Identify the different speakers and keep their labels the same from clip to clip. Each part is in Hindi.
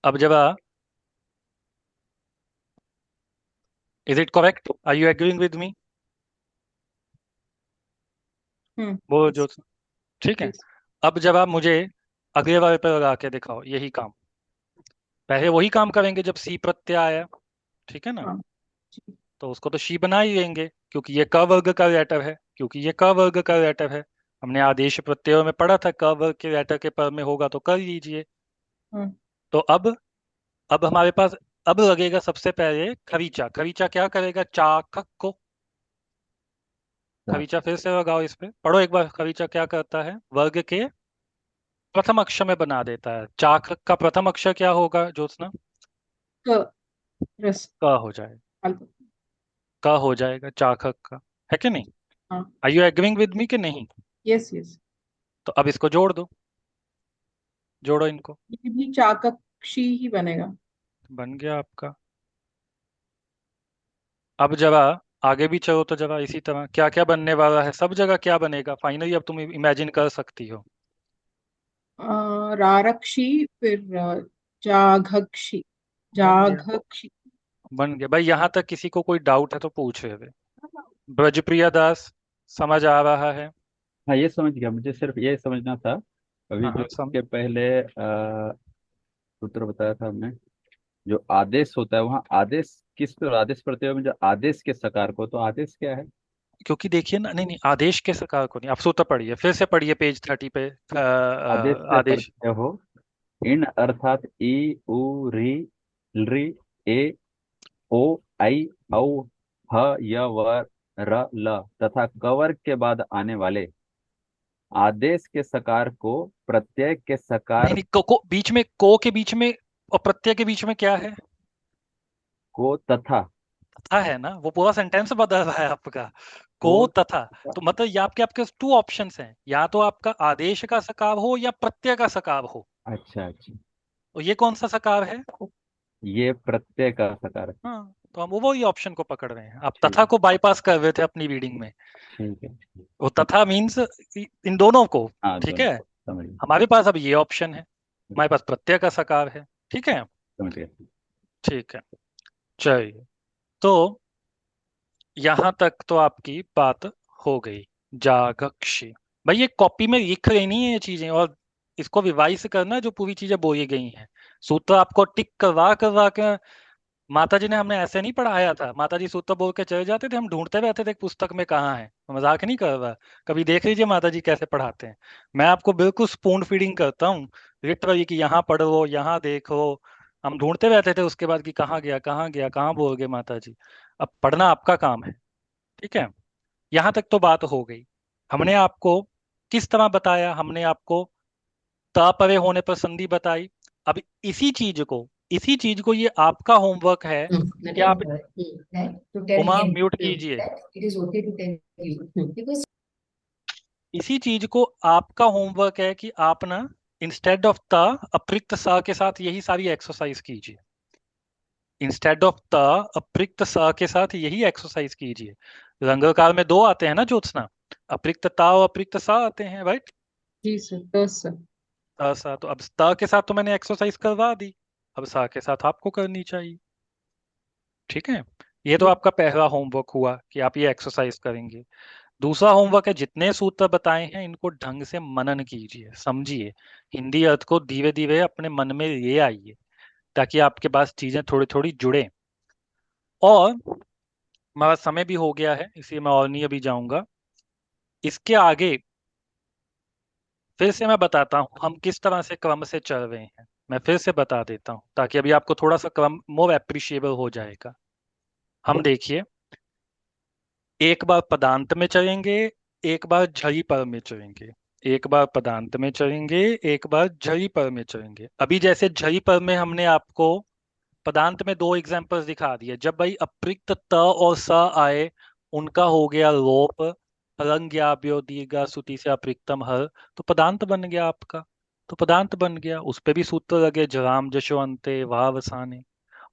Speaker 1: अब जब is it correct, are you agreeing with me? वो जो, ठीक है।
Speaker 2: यस।
Speaker 1: अब जब आप मुझे अगले वाले पे लगा के दिखाओ यही काम। पहले वही काम करेंगे जब सी प्रत्यय आया, ठीक है ना।
Speaker 2: हाँ।
Speaker 1: तो उसको तो शी बना ही देंगे, क्योंकि ये क वर्ग का लेटर है, क्योंकि ये क वर्ग का लेटर है। हमने आदेश प्रत्ययों में पढ़ा था क वर्ग के लेटर के पर में होगा तो कर लीजिए।
Speaker 2: हाँ।
Speaker 1: तो अब हमारे पास अब लगेगा सबसे पहले खरीचा। खरीचा क्या करेगा? चाक को खरीचा फिर से लगाओ, इस पे पढ़ो एक बार। खरीचा क्या करता है? वर्ग के प्रथम अक्षर में बना देता है। चाक का प्रथम अक्षर क्या होगा ज्योत्सना?
Speaker 2: क। रस।
Speaker 1: क हो जाएगा।
Speaker 2: फालतू।
Speaker 1: क हो जाएगा चाखक का, है कि नहीं?
Speaker 2: हाँ।
Speaker 1: Are you agreeing with me कि नहीं?
Speaker 2: Yes yes.
Speaker 1: तो अब इसको जोड़ दो, जोड़ो इनको।
Speaker 2: ये भी चाकक्षी ही बनेगा।
Speaker 1: बन गया आपका। अब जरा आगे भी चलो, तो जरा इसी तरह क्या क्या बनने वाला है, सब जगह क्या बनेगा फाइनली, अब तुम इमेजिन कर सकती हो।
Speaker 2: रारक्षी, फिर जाघक्षी।
Speaker 1: बन गया।
Speaker 2: जाघक्षी।
Speaker 1: बन गया भाई। यहाँ तक किसी को कोई डाउट है तो पूछ रहे। ब्रजप्रिया दास, समझ आ रहा है?
Speaker 3: हाँ, ये समझ गया। मुझे सिर्फ ये समझना था, अभी
Speaker 1: हाँ
Speaker 3: जो
Speaker 1: हाँ
Speaker 3: इसके पहले सूत्र बताया था हमने, जो आदेश होता है वहाँ आदेश किस पे, आदेश प्रत्यय में जो आदेश के सकार को, तो आदेश क्या है?
Speaker 1: क्योंकि देखिए ना, नहीं नहीं, आदेश के सकार को नहीं। आप सूत्र पढ़िए, फिर से पढ़िए पेज 30 पे।
Speaker 3: आदेश से
Speaker 1: आदेश।
Speaker 3: प्रत्यय हो, इन अर्थात ई उ री री ए ओ आई औ ह य व र ल तथा कवर के बाद आने वाले आदेश के सकार को प्रत्यय के
Speaker 1: नहीं
Speaker 3: सकार
Speaker 1: नहीं, को बीच में, को के बीच में और प्रत्यय के बीच में क्या है?
Speaker 3: को तथा
Speaker 1: तथा है ना, वो पूरा सेंटेंस बदल रहा है आपका। को
Speaker 3: को
Speaker 1: तथा। तो मतलब ये आपके आपके टू ऑप्शंस हैं, या तो आपका आदेश का सकार हो या प्रत्यय का सकार हो।
Speaker 3: अच्छा अच्छा,
Speaker 1: तो ये कौन सा सकार है?
Speaker 3: ये प्रत्यय का सकार है।
Speaker 1: हाँ, तो हम वो ही ऑप्शन को पकड़ रहे हैं। आप
Speaker 3: ठीक
Speaker 1: तथा
Speaker 3: है।
Speaker 1: को बाईपास कर रहे थे अपनी रीडिंग में।
Speaker 3: ठीक है।
Speaker 1: वो तथा मीन्स इन दोनों को।
Speaker 3: हाँ,
Speaker 1: ठीक
Speaker 3: दोनों
Speaker 1: है।
Speaker 3: समझ गए।
Speaker 1: हमारे पास अब ये ऑप्शन है, हमारे पास प्रत्यय का सकार है। ठीक है।
Speaker 3: समझ गए।
Speaker 1: ठीक है। चलिए, तो यहां तक तो आपकी बात हो गई। जागक्षी। भाई ये कॉपी में लिख रही नहीं है ये चीजें, और इसको रिवाइज करना जो पूरी चीजें बोली गई हैं। सूत्र आपको टिक करवा करवा के माता जी ने हमें ऐसे नहीं पढ़ाया था। माता जी सूत्र बोल के चले जाते थे, हम ढूंढते रहते थे पुस्तक में कहाँ है। मजाक नहीं कर रहा। कभी देख लीजिए माता जी कैसे पढ़ाते हैं। मैं आपको बिल्कुल स्पून फीडिंग करता हूँ, लिटरली, कि यहाँ पढ़ो यहाँ देखो। हम ढूंढते रहते थे उसके बाद कि कहाँ गया कहाँ गया, कहाँ बोल गए माता जी। अब पढ़ना आपका काम है। ठीक है। यहाँ तक तो बात हो गई। हमने आपको किस तरह बताया? हमने आपको ता परे होने पर संधि बताई। अब इसी चीज को ये आपका होमवर्क है कि आप, उमा म्यूट कीजिए। इसी चीज को आपका होमवर्क है कि आप ना, इंस्टेड ऑफ ता, अप्रिक्त सा के साथ यही सारी एक्सरसाइज कीजिए। इंस्टेड ऑफ ता, अप्रिक्त सा के साथ यही एक्सरसाइज कीजिए। रंगकार में दो आते हैं ना ज्योत्सना, अप्रिक्त ता और अप्रिक्त सा आते हैं, राइट?
Speaker 2: जी सर, 10 सर।
Speaker 1: सा तो अब ता के साथ तो मैंने एक्सरसाइज करवा दी, अब सा के साथ आपको करनी चाहिए। ठीक है। ये तो
Speaker 2: जी।
Speaker 1: आपका पहला होमवर्क हुआ कि आप ये एक्सरसाइज करेंगे। दूसरा होमवर्क है, जितने सूत्र बताए हैं इनको ढंग से मनन कीजिए, समझिए। हिंदी अर्थ को धीरे धीरे अपने मन में ले आइए, ताकि आपके पास चीजें थोड़ी थोड़ी जुड़े। और हमारा समय भी हो गया है, इसलिए मैं और नहीं अभी जाऊंगा इसके आगे। फिर से मैं बताता हूँ हम किस तरह से क्रम से चल रहे हैं। मैं फिर से बता देता हूँ ताकि अभी आपको थोड़ा सा क्रम मोर एप्रिशिएबल हो जाएगा। हम देखिए, एक बार पदांत में चलेंगे, एक बार झड़ी पर में चलेंगे। एक बार पदांत में चलेंगे, एक बार झड़ी पर में चलेंगे। अभी जैसे झड़ी पर में हमने आपको पदांत में दो एग्जांपल्स दिखा दिए। जब भाई अप्रिक्त त और स आए, उनका हो गया लोप। हलंग्याभ्यो दीर्घा सुति से अप्रिक्तम हर, तो पदांत बन गया आपका। तो पदांत बन गया, उस पे भी सूत्र लगे, जराम जशो अंते वाह वसाने।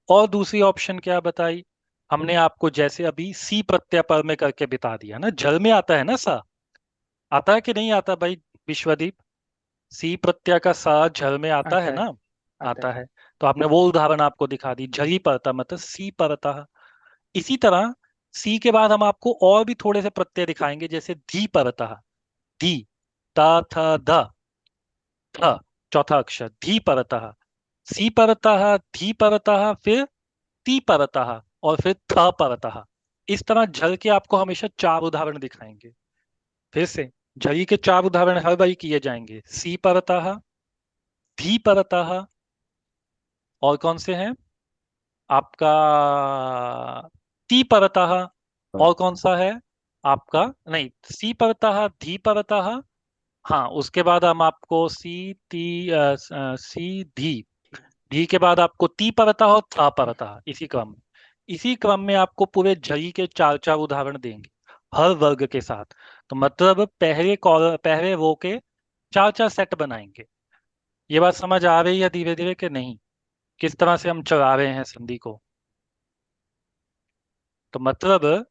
Speaker 1: और दूसरी ऑप्शन क्या बताई हमने आपको? जैसे अभी सी प्रत्यय पर में करके बिता दिया ना, जल में आता है ना सा, आता है कि नहीं आता भाई विश्वदीप? सी प्रत्यय का सा जल में आता
Speaker 2: आता
Speaker 1: है
Speaker 2: है।
Speaker 1: ना। आता है। तो आपने वो उदाहरण आपको दिखा दी, झरी परता मतलब सी परता। इसी तरह सी के बाद हम आपको और भी थोड़े से प्रत्यय दिखाएंगे, जैसे धी परता, धी, ता थ ध, थ, चौथा अक्षर धी परतः, सी परतः, धी परतः, फिर ती परतः, और फिर थ परतः। इस तरह झल के आपको हमेशा चार उदाहरण दिखाएंगे। फिर से झली के चार उदाहरण हर बारी किए जाएंगे, सी परतः, धी परतः, और कौन से हैं आपका, ती परतः, और कौन सा है आपका, नहीं, सी परतः, धी परतः, हाँ, उसके बाद हम आपको सी धी, धी के बाद आपको ती परतः और था परतः, इसी क्रम में आपको पूरे झई के चार चार उदाहरण देंगे हर वर्ग के साथ। तो मतलब पहले वो के चार चार सेट बनाएंगे। ये बात समझ आ रही है धीरे धीरे कि नहीं, किस तरह से हम चला रहे हैं संधि को? तो मतलब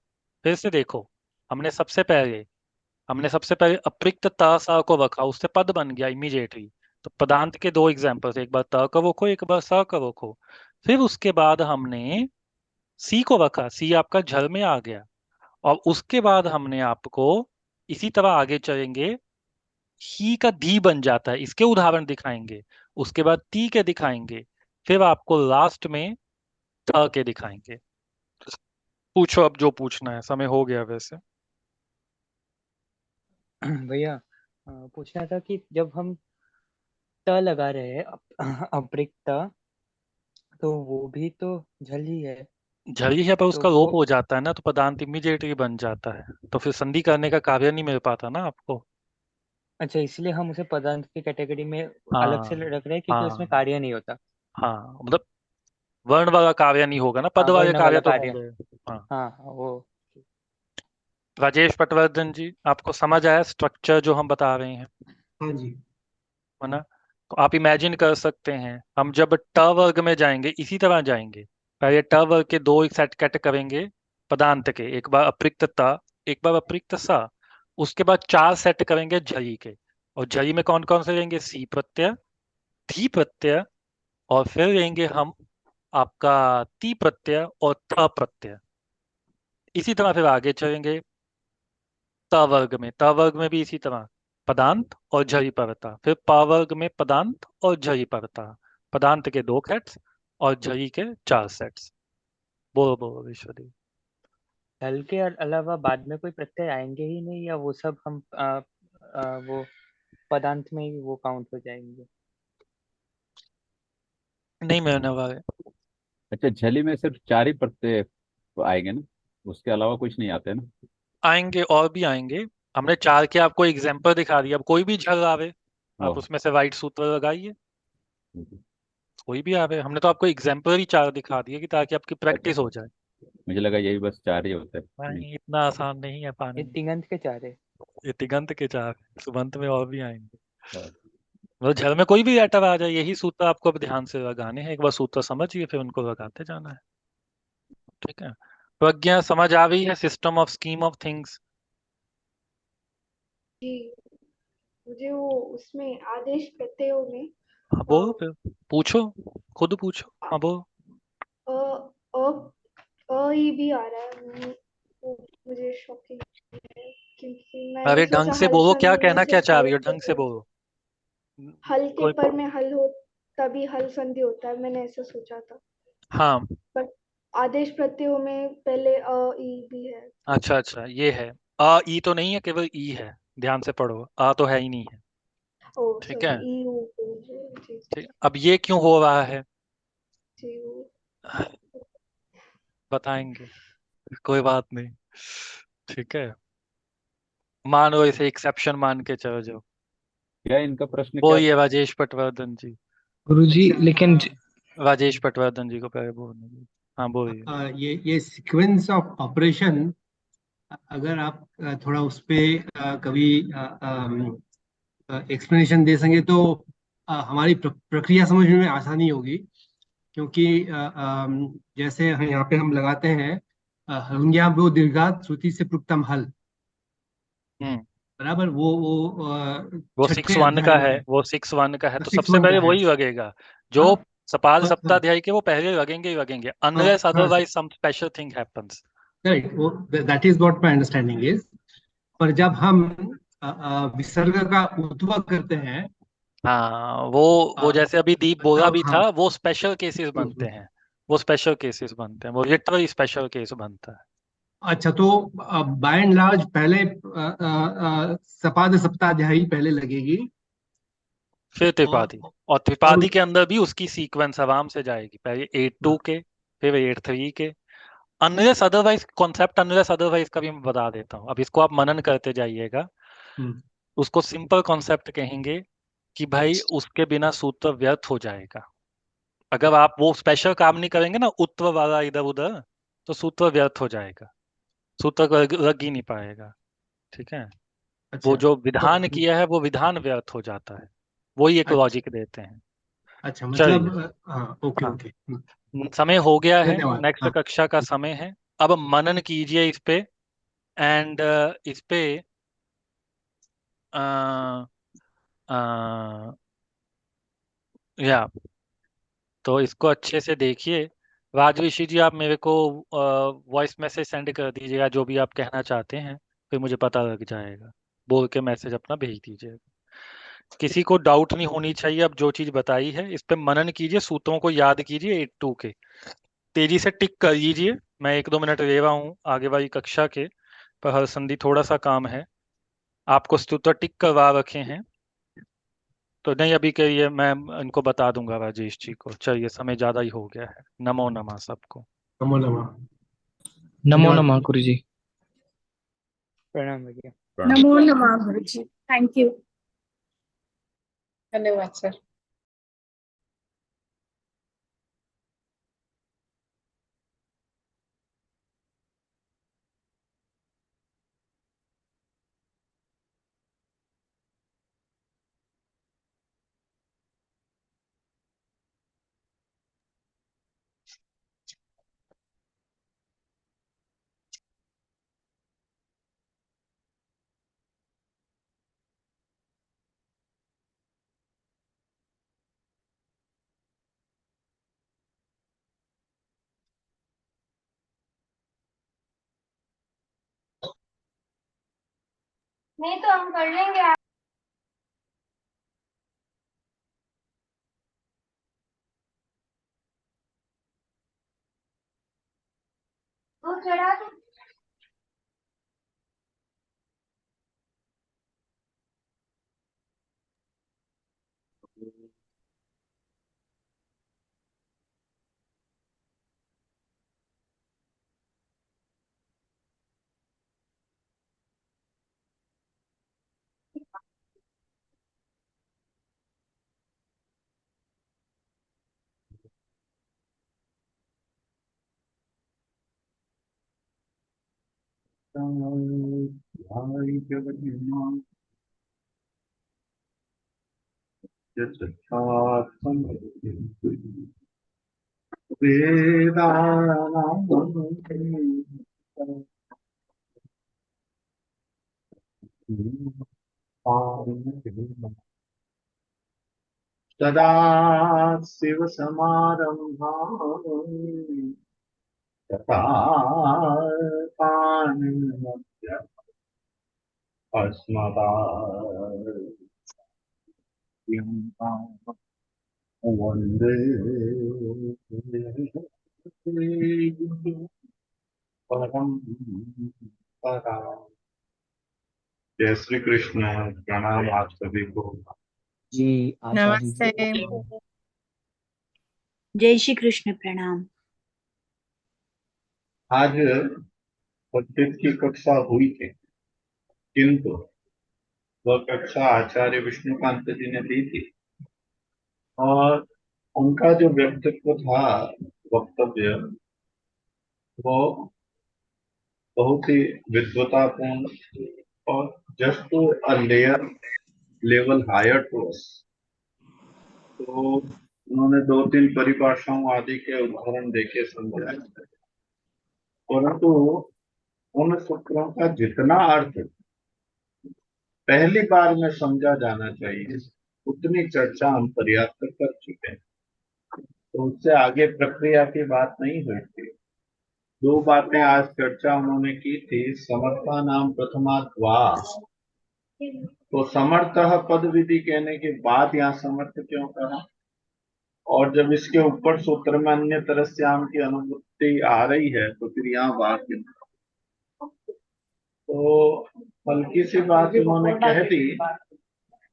Speaker 1: फिर से देखो, हमने सबसे पहले अप्रिक्त त सा को रखा, उससे पद बन गया इमीडिएटली। तो पदांत के दो एग्जांपल्स, एक बार त का रोको, एक बार स का रोको। फिर उसके बाद हमने सी को रखा, सी आपका झल में आ गया। और उसके बाद हमने आपको इसी तरह आगे चलेंगे, ही का धी बन जाता है, इसके उदाहरण दिखाएंगे। उसके बाद ती के दिखाएंगे, फिर आपको लास्ट में थ के दिखाएंगे। पूछो अब जो पूछना है, समय हो गया वैसे।
Speaker 4: भैया पूछना था कि जब हम त लगा रहे हैं अपृक्त त, तो वो भी तो झल ही है।
Speaker 1: झली है पर
Speaker 4: तो
Speaker 1: उसका
Speaker 4: वो
Speaker 1: लोप हो जाता है ना, तो पदांत इमीडिएटली बन जाता है, तो फिर संधि करने का कार्य नहीं मिल पाता ना आपको।
Speaker 4: अच्छा, इसलिए हम उसे पदांत की कैटेगरी में अलग से
Speaker 1: हाँ,
Speaker 4: रख रहे हैं क्योंकि उसमें
Speaker 1: हाँ,
Speaker 4: कार्य नहीं होता।
Speaker 1: हाँ, मतलब वर्ण वाला कार्य नहीं होगा ना, पद
Speaker 4: हाँ,
Speaker 1: वाले
Speaker 4: वर्ण
Speaker 1: कार्य
Speaker 4: वाला
Speaker 1: तो
Speaker 4: कार्य।
Speaker 1: होंगे। हाँ।
Speaker 4: हाँ हाँ, वो
Speaker 1: राजेश पटवर्धन जी, आपको समझ आया स्ट्रक्चर जो हम बता रहे हैं,
Speaker 5: हाँ जी।
Speaker 1: है ना? तो आप इमेजिन कर सकते हैं, हम जब ट वर्ग में जाएंगे इसी तरह जाएंगे। पहले ट वर्ग के दो एक सेट कट करेंगे पदांत के, एक बार अप्रिक्त त, एक बार अप्रिक्त सा। उसके बाद चार सेट करेंगे झली के, और झली में कौन कौन से लेंगे, सी प्रत्यय, धी प्रत्यय, और फिर लेंगे हम आपका ती प्रत्यय और थ प्रत्यय। इसी तरह फिर आगे चलेंगे त वर्ग में भी इसी तरह पदांत और झरी परता, फिर पा वर्ग में पदांत और झरी परता, पदांत के दो सेट्स और झरी के चार सेट्स। बोलो बोलो विश्वदेव।
Speaker 4: झल के अलावा बाद में कोई प्रत्यय आएंगे ही नहीं, या वो सब हम वो पदांत में ही वो काउंट हो जाएंगे?
Speaker 1: नहीं मिलने वाले।
Speaker 3: अच्छा, झली में सिर्फ चार ही प्रत्यय आएंगे ना, उसके अलावा कुछ नहीं आते ना?
Speaker 1: आएंगे, और भी आएंगे। हमने चार के आपको एग्जाम्पल दिखा दिया, अब कोई भी झल आवे आप
Speaker 3: ओह।
Speaker 1: उसमें से राइट सूत्र लगाइए, कोई भी आवे। हमने तो आपको एग्जाम्पल ही चार दिखा दिए कि ताकि आपकी प्रैक्टिस हो जाए।
Speaker 3: मुझे लगा यही बस चार ही होते हैं। नहीं।
Speaker 1: नहीं, इतना आसान नहीं है
Speaker 4: ये
Speaker 1: पानी।
Speaker 4: तिगंत के चार है।
Speaker 1: ये तिगंत के चार, सुबंत में और भी आएंगे।
Speaker 3: हाँ।
Speaker 1: मतलब झल में कोई भी लेटर आ जाए, यही सूत्र आपको अब ध्यान से लगाने हैं, एक बार सूत्र समझिए फिर उनको लगाते जाना है। ठीक है, प्रज्ञा समझ आ रही है system of scheme of things?
Speaker 6: जी, मुझे वो उसमें आदेश प्रत्ययों में
Speaker 1: हाँ बोलो फिर, पूछो, खुद पूछो, हाँ बोलो।
Speaker 6: अ अ अ ई भी आ रहा है। वो मुझे शॉकिंग है क्योंकि मैंने
Speaker 1: अरे ढंग
Speaker 6: सोचा
Speaker 1: से
Speaker 6: हल
Speaker 1: बोलो, क्या
Speaker 6: संधि में
Speaker 1: कहना क्या
Speaker 6: सिर्फ
Speaker 1: चाह
Speaker 6: हल
Speaker 1: रही हो,
Speaker 6: के
Speaker 1: ढंग से
Speaker 6: पर
Speaker 1: बोलो।
Speaker 6: हल के
Speaker 1: कोई,
Speaker 6: पर में हल हो तभी हल संधि होता है, मैंने ऐसा सोचा था।
Speaker 1: हाँ,
Speaker 6: पर आदेश प्रत्ययों में पहले अ ई भी है।
Speaker 1: अच्छा अच्छा, ये है। आ ई तो नहीं है, केवल ई है, ध्यान से पढ़ो, आ तो है ही नहीं है।
Speaker 6: ओ
Speaker 1: ठीक
Speaker 6: सॉरी,
Speaker 1: है,
Speaker 6: ई यू जी जी
Speaker 1: ठीक, अब ये क्यों हो रहा है
Speaker 6: जी वो
Speaker 1: बताएंगे, कोई बात नहीं। ठीक है, मान लो इसे एक्सेप्शन मान के चलो जो।
Speaker 3: क्या इनका प्रश्न
Speaker 1: वो
Speaker 3: क्या
Speaker 1: ही
Speaker 3: था?
Speaker 1: है राजेश पटवर्धन जी,
Speaker 5: गुरुजी लेकिन
Speaker 1: राजेश पटवर्धन जी को पहले बोलने दीजिए। हाँ बोलिए।
Speaker 5: ये सीक्वेंस ऑफ ऑपरेशन, अगर आप थोड़ा उस पे कभी एक्सप्लेनेशन दे सकें तो हमारी प्रक्रिया समझने में आसानी होगी। क्योंकि जैसे यहाँ पे हम लगाते हैं हल्ङ्या वो दीर्घात श्रुति से प्लुक्तम हल,
Speaker 1: हम्म,
Speaker 5: बराबर। वो
Speaker 1: वो
Speaker 5: छठवें
Speaker 1: 6-1
Speaker 5: अध्याय
Speaker 1: का
Speaker 5: में
Speaker 1: है,
Speaker 5: है,
Speaker 1: वो 6-1 का है, तो
Speaker 5: सिक्स
Speaker 1: सबसे
Speaker 5: वन
Speaker 1: पहले
Speaker 5: का है।
Speaker 1: वही लगेगा जो
Speaker 5: हाँ
Speaker 1: सपाद
Speaker 5: हाँ
Speaker 1: सप्ताध्यायी के वो पहले लगेंगे ही लगेंगे,
Speaker 5: हाँ
Speaker 1: अनलेस
Speaker 5: हाँ
Speaker 1: otherwise some special thing happens.
Speaker 5: Correct, वो that is what my understanding is. पर जब हम विसर्ग का उद्भव करते हैं,
Speaker 1: हाँ, वो जैसे अभी दीप बोला
Speaker 5: तब
Speaker 1: भी
Speaker 5: हाँ।
Speaker 1: था, वो स्पेशल केसेस बनते हैं। वो स्पेशल केसेस बनते हैं, वो लिटरली स्पेशल केस बनता है।
Speaker 5: अच्छा, तो बाय एंड लार्ज पहले सपाद सप्ताध्यायी पहले लगेगी,
Speaker 1: फिर
Speaker 5: और
Speaker 1: त्रिपादी। और
Speaker 5: और
Speaker 1: त्रिपादी के अंदर भी उसकी सीक्वेंस आराम से जाएगी, पहले 8-2 के, फिर 8-3 के। Unless otherwise concept, unless otherwise का भी मैं बता देता हूँ, अब इसको आप मनन करते जाइएगा।
Speaker 5: हम्म,
Speaker 1: उसको सिंपल कॉन्सेप्ट कहेंगे कि भाई उसके बिना सूत्र व्यर्थ हो जाएगा। अगर आप वो स्पेशल काम नहीं करेंगे ना, उत्तर वाला इधर उधर, तो सूत्र व्यर्थ हो जाएगा, सूत्र लग ही नहीं पाएगा। ठीक है। वो
Speaker 5: अच्छा
Speaker 1: जो
Speaker 5: तो
Speaker 1: विधान किया है वो विधान व्यर्थ हो जाता है। वही एक
Speaker 5: अच्छा
Speaker 1: लॉजिक देते हैं।
Speaker 5: अच्छा, मतलब
Speaker 1: चलिए।
Speaker 5: हाँ, ओके
Speaker 1: हाँ,
Speaker 5: ओके।
Speaker 1: समय हो गया है,
Speaker 5: धन्यवाद।
Speaker 1: नेक्स्ट
Speaker 5: हाँ
Speaker 1: कक्षा का समय है। अब मनन कीजिए इस पे। एंड इस पे अ, अ, या तो इसको अच्छे से देखिए। राजऋषि जी, आप मेरे को वॉइस मैसेज सेंड कर दीजिएगा जो भी आप कहना चाहते हैं, फिर मुझे पता लग जाएगा। बोल के मैसेज अपना भेज दीजिएगा। किसी को डाउट नहीं होनी चाहिए, अब जो चीज बताई है इस पे मनन कीजिए, सूत्रों को याद कीजिए 8-2 के। तेजी से टिक कर लीजिए। मैं 1-2 मिनट ले रहा हूँ आगे वाली कक्षा के, पर हर संधि थोड़ा सा काम है। आपको सूत्र टिक करवा रखे हैं, तो नहीं अभी के लिए मैं इनको बता दूंगा राजेश जी को। चलिए, समय ज्यादा ही हो गया है। नमो नमः सबको।
Speaker 5: नमो नमः।
Speaker 7: नमो
Speaker 5: धन्यवाद।
Speaker 7: नमः गुरुजी।
Speaker 4: प्रणाम भैया।
Speaker 3: प्रणाम।
Speaker 6: नमो नमः गुरुजी, थैंक यू।
Speaker 2: धन्यवाद सर।
Speaker 6: नहीं तो हम कर लेंगे। वो चढ़ा दो।
Speaker 8: सदा शिव समारंभा तथा वंदे परम परा। जय श्री कृष्ण। प्रणाम आप सभी को।
Speaker 7: जी आचार्य जी।
Speaker 2: नमस्ते।
Speaker 9: जय श्री कृष्ण, प्रणाम।
Speaker 8: आज पद्यत की कक्षा हुई थी, किंतु वह कक्षा आचार्य विष्णुकांत जी ने दी थी, और उनका जो व्यक्तित्व था, वक्तव्य, वो बहुत ही विद्वतापूर्ण और just a level higher to us. तो उन्होंने 2-3 परिभाषाओं आदि के उदाहरण देके समझाया, परंतु उन सूत्रों का जितना अर्थ पहली बार में समझा जाना चाहिए, उतनी चर्चा हम पर्याप्त कर चुके हैं। तो उससे आगे प्रक्रिया की बात नहीं हुई थी। दो बातें आज चर्चा उन्होंने की थी। समर्था नाम प्रथमात् वा, तो समर्थ पद विधि कहने के बाद यहाँ समर्थ क्यों कहा, और जब इसके ऊपर सूत्र में अन्य तरह से आम की अनुभूति आ रही है तो फिर यहाँ बात क्यों? तो हल्की सी बात उन्होंने कह दी,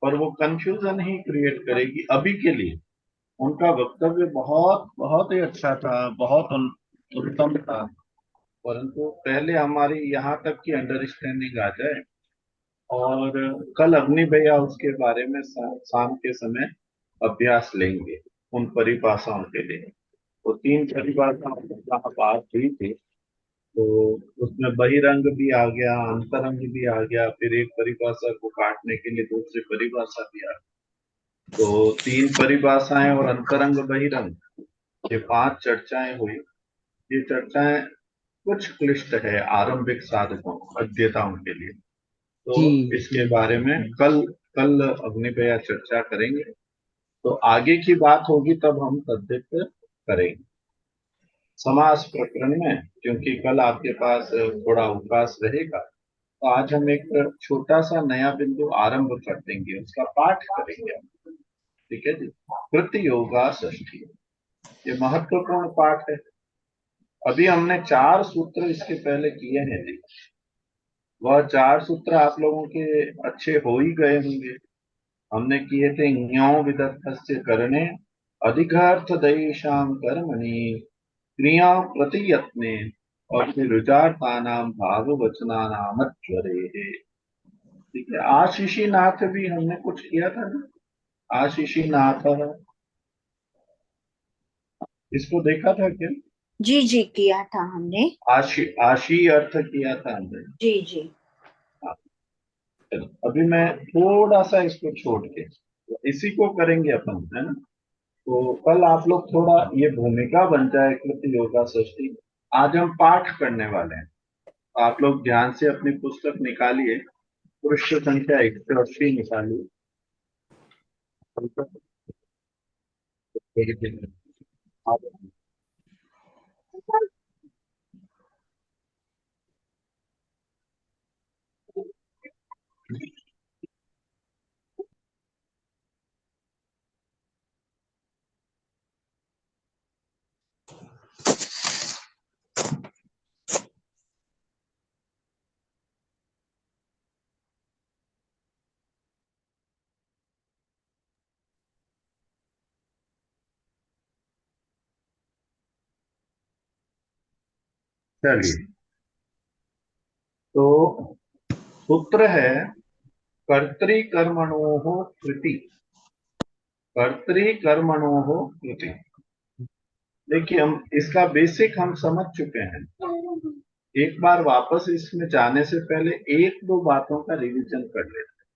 Speaker 8: पर वो कंफ्यूजन ही क्रिएट करेगी अभी के लिए। उनका वक्तव्य बहुत बहुत ही अच्छा था, बहुत उत्तम था, परंतु पहले हमारी यहाँ तक की अंडरस्टैंडिंग आ जाए। और कल अग्नि भैया उसके बारे में शाम के समय अभ्यास लेंगे उन परिभाषाओं के लिए। तो 3 परिभाषाओं की जहाँ बात हुई थी, तो उसमें बहिरंग भी आ गया, अंतरंग भी आ गया, फिर एक परिभाषा को काटने के लिए दूसरी परिभाषा भी आ गई। तो 3 परिभाषाएं और अंतरंग बहिरंग, ये 5 चर्चाएं हुई। ये चर्चाएं कुछ क्लिष्ट है आरंभिक साधकों अध्येताओं के लिए। तो
Speaker 7: जी
Speaker 8: इसके बारे में कल कल अग्नि भैया चर्चा करेंगे। तो आगे की बात होगी तब हम तद्धित करेंगे समास प्रकरण में, क्योंकि कल आपके पास थोड़ा अवकाश रहेगा। तो आज हम एक छोटा सा नया बिंदु आरंभ कर देंगे, उसका पाठ करेंगे। ठीक है जी। कृत्य योगा षष्ठी, ये महत्वपूर्ण पाठ है। अभी हमने 4 सूत्र इसके पहले किए हैं जी। वह 4 सूत्र आप लोगों के अच्छे हो ही गए होंगे। हमने किए थे ज्ञो विदग्धस्य करणे अधिकार्थ दयेशाम कर्मणि क्रिया प्रतियत्ने, और फिर रुचार्थानाम भाव वचनानाम ज्वरे। ठीक है। आशीषी नाथ भी हमने कुछ किया था ना, आशीषी नाथ, इसको देखा था क्या?
Speaker 9: जी जी किया था हमने।
Speaker 8: आशी अर्थ किया था हमने।
Speaker 9: जी जी।
Speaker 8: हाँ, चलो, अभी मैं थोड़ा सा इसको छोड़ के इसी को करेंगे अपन, है ना। तो कल आप लोग थोड़ा ये भूमिका बन जाए कृत्य योगा षष्ठी। आज हम पाठ करने वाले हैं। आप लोग ध्यान से अपनी पुस्तक निकालिए, पृष्ठ संख्या 180 निकालिए। चलिए, तो सूत्र है कर्तृकर्मणोः कृति, कर्तृकर्मणोः कृति। देखिए, हम इसका बेसिक हम समझ चुके हैं। एक बार वापस इसमें जाने से पहले 1-2 बातों का रिवीजन कर लेते हैं।